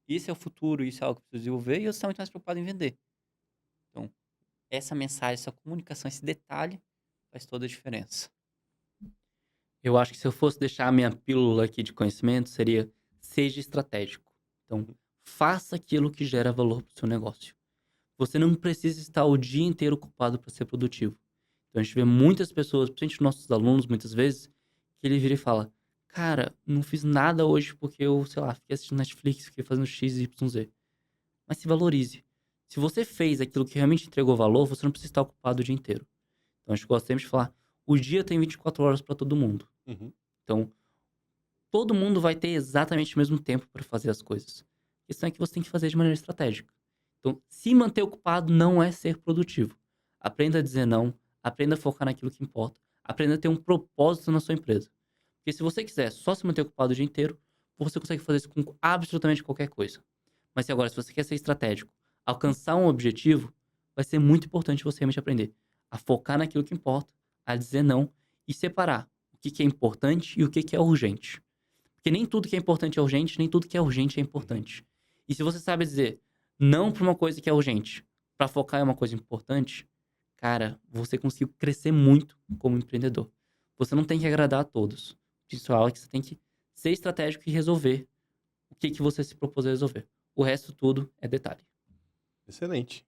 isso é o futuro, isso é algo que eu preciso desenvolver, e você está muito mais preocupado em vender. Então, essa mensagem, essa comunicação, esse detalhe faz toda a diferença. Eu acho que se eu fosse deixar a minha pílula aqui de conhecimento, seria seja estratégico. Então, faça aquilo que gera valor para o seu negócio. Você não precisa estar o dia inteiro ocupado para ser produtivo. Então, a gente vê muitas pessoas, principalmente nossos alunos, muitas vezes, que ele vira e fala, Cara, não fiz nada hoje porque eu, sei lá, fiquei assistindo Netflix, fiquei fazendo X, Y, Z. Mas se valorize. Se você fez aquilo que realmente entregou valor, você não precisa estar ocupado o dia inteiro. Então, a gente gosta sempre de falar, o dia tem 24 horas para todo mundo. Uhum. Então, todo mundo vai ter exatamente o mesmo tempo para fazer as coisas. A questão é que você tem que fazer de maneira estratégica. Então, se manter ocupado não é ser produtivo. Aprenda a dizer não, aprenda a focar naquilo que importa, aprenda a ter um propósito na sua empresa. Porque se você quiser só se manter ocupado o dia inteiro, você consegue fazer isso com absolutamente qualquer coisa. Mas se agora, se você quer ser estratégico, alcançar um objetivo, vai ser muito importante você realmente aprender a focar naquilo que importa, a dizer não e separar o que é importante e o que é urgente. Porque nem tudo que é importante é urgente, nem tudo que é urgente é importante. E se você sabe dizer não para uma coisa que é urgente, para focar em uma coisa importante, cara, você conseguiu crescer muito como empreendedor. Você não tem que agradar a todos. Isso é algo que você tem que ser estratégico e resolver o que você se propôs a resolver. O resto tudo é detalhe. Excelente.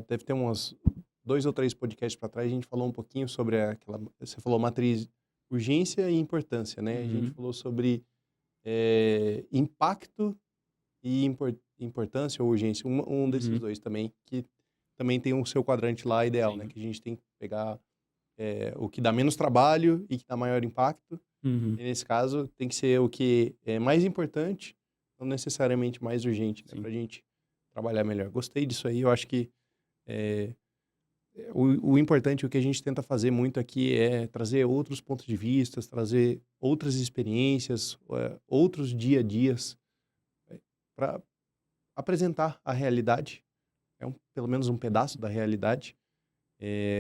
Deve ter uns 2 ou 3 podcasts para trás, a gente falou um pouquinho sobre aquela... Você falou matriz urgência e importância, né? A gente falou sobre impacto e importância ou urgência. Um desses dois também, que também tem o seu quadrante lá ideal, né? Que a gente tem que pegar o que dá menos trabalho e que dá maior impacto. E nesse caso, tem que ser o que é mais importante, não necessariamente mais urgente, né? Pra gente trabalhar melhor. Gostei disso aí, eu acho que o importante, o que a gente tenta fazer muito aqui é trazer outros pontos de vista, trazer outras experiências, outros dia a dias, para apresentar a realidade, pelo menos um pedaço da realidade,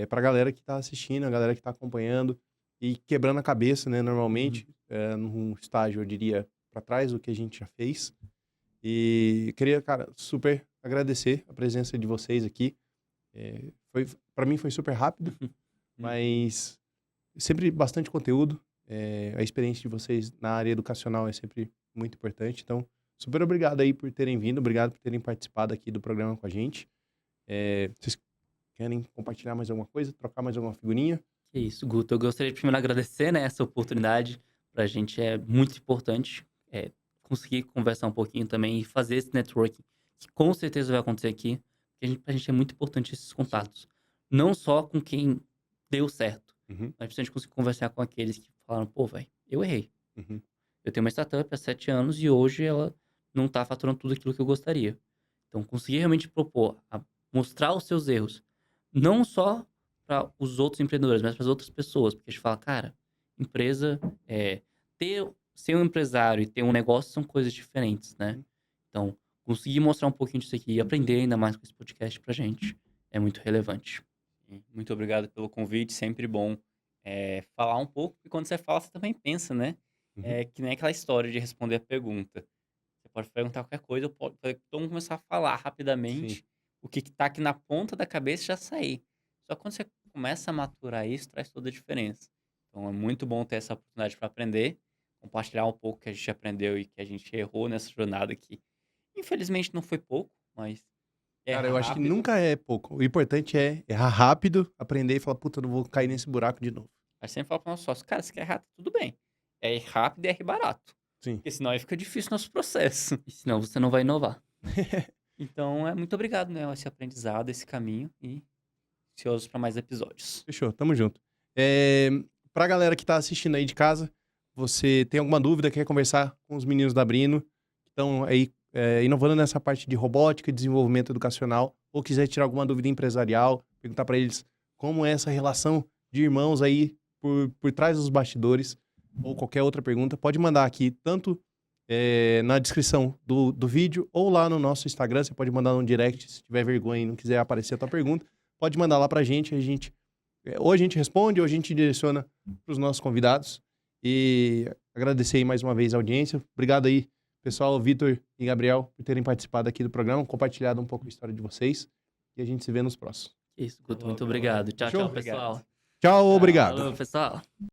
para a galera que está assistindo, a galera que está acompanhando e quebrando a cabeça, né, normalmente, num estágio, eu diria, para trás do que a gente já fez. E queria, cara, super agradecer a presença de vocês aqui. Para mim foi super rápido, mas sempre bastante conteúdo. A experiência de vocês na área educacional é sempre muito importante. Então, super obrigado aí por terem vindo, obrigado por terem participado aqui do programa com a gente. Vocês querem compartilhar mais alguma coisa, trocar mais alguma figurinha? É isso, Guto. Eu gostaria de primeiro agradecer, né, essa oportunidade. Pra gente é muito importante conseguir conversar um pouquinho também e fazer esse networking, que com certeza vai acontecer aqui. Porque pra gente é muito importante esses contatos. Sim. Não só com quem deu certo, mas pra gente conseguir conversar com aqueles que falaram, pô, velho, eu errei. Eu tenho uma startup há 7 anos e hoje ela não tá faturando tudo aquilo que eu gostaria. Então, conseguir realmente propor, mostrar os seus erros, não só para os outros empreendedores, mas para as outras pessoas. Porque a gente fala, cara, empresa, ser um empresário e ter um negócio são coisas diferentes, né? Então, conseguir mostrar um pouquinho disso aqui e aprender ainda mais com esse podcast pra gente é muito relevante. Muito obrigado pelo convite, sempre bom falar um pouco, porque quando você fala, você também pensa, né? Que nem aquela história de responder a pergunta. Você pode perguntar qualquer coisa, todo mundo começar a falar rapidamente. Sim. O que tá aqui na ponta da cabeça já sair. Só que quando você começa a maturar isso, traz toda a diferença. Então é muito bom ter essa oportunidade para aprender, compartilhar um pouco que a gente aprendeu e que a gente errou nessa jornada aqui. Infelizmente não foi pouco, mas cara, eu acho que nunca é pouco. O importante é errar rápido, aprender e falar, puta, eu não vou cair nesse buraco de novo. A gente sempre fala para o nosso sócio, cara, se quer errar, tudo bem. É ir rápido e errar barato. Sim. Porque senão aí fica difícil o nosso processo. E senão você não vai inovar. Então, muito obrigado, né? Esse aprendizado, esse caminho e ansioso para mais episódios. Fechou, tamo junto. Pra galera que tá assistindo aí de casa, você tem alguma dúvida, quer conversar com os meninos da Brino, que estão aí inovando nessa parte de robótica, desenvolvimento educacional, ou quiser tirar alguma dúvida empresarial, perguntar para eles como é essa relação de irmãos aí por trás dos bastidores, ou qualquer outra pergunta, pode mandar aqui, tanto na descrição do vídeo, ou lá no nosso Instagram, você pode mandar no direct, se tiver vergonha e não quiser aparecer a tua pergunta, pode mandar lá pra gente, ou a gente responde, ou a gente direciona pros nossos convidados. E agradecer aí mais uma vez a audiência. Obrigado aí, pessoal, Vitor e Gabriel, por terem participado aqui do programa, compartilhado um pouco a história de vocês. E a gente se vê nos próximos. Isso, Guto, muito obrigado. Tchau, pessoal. Tchau, obrigado. Falou, pessoal.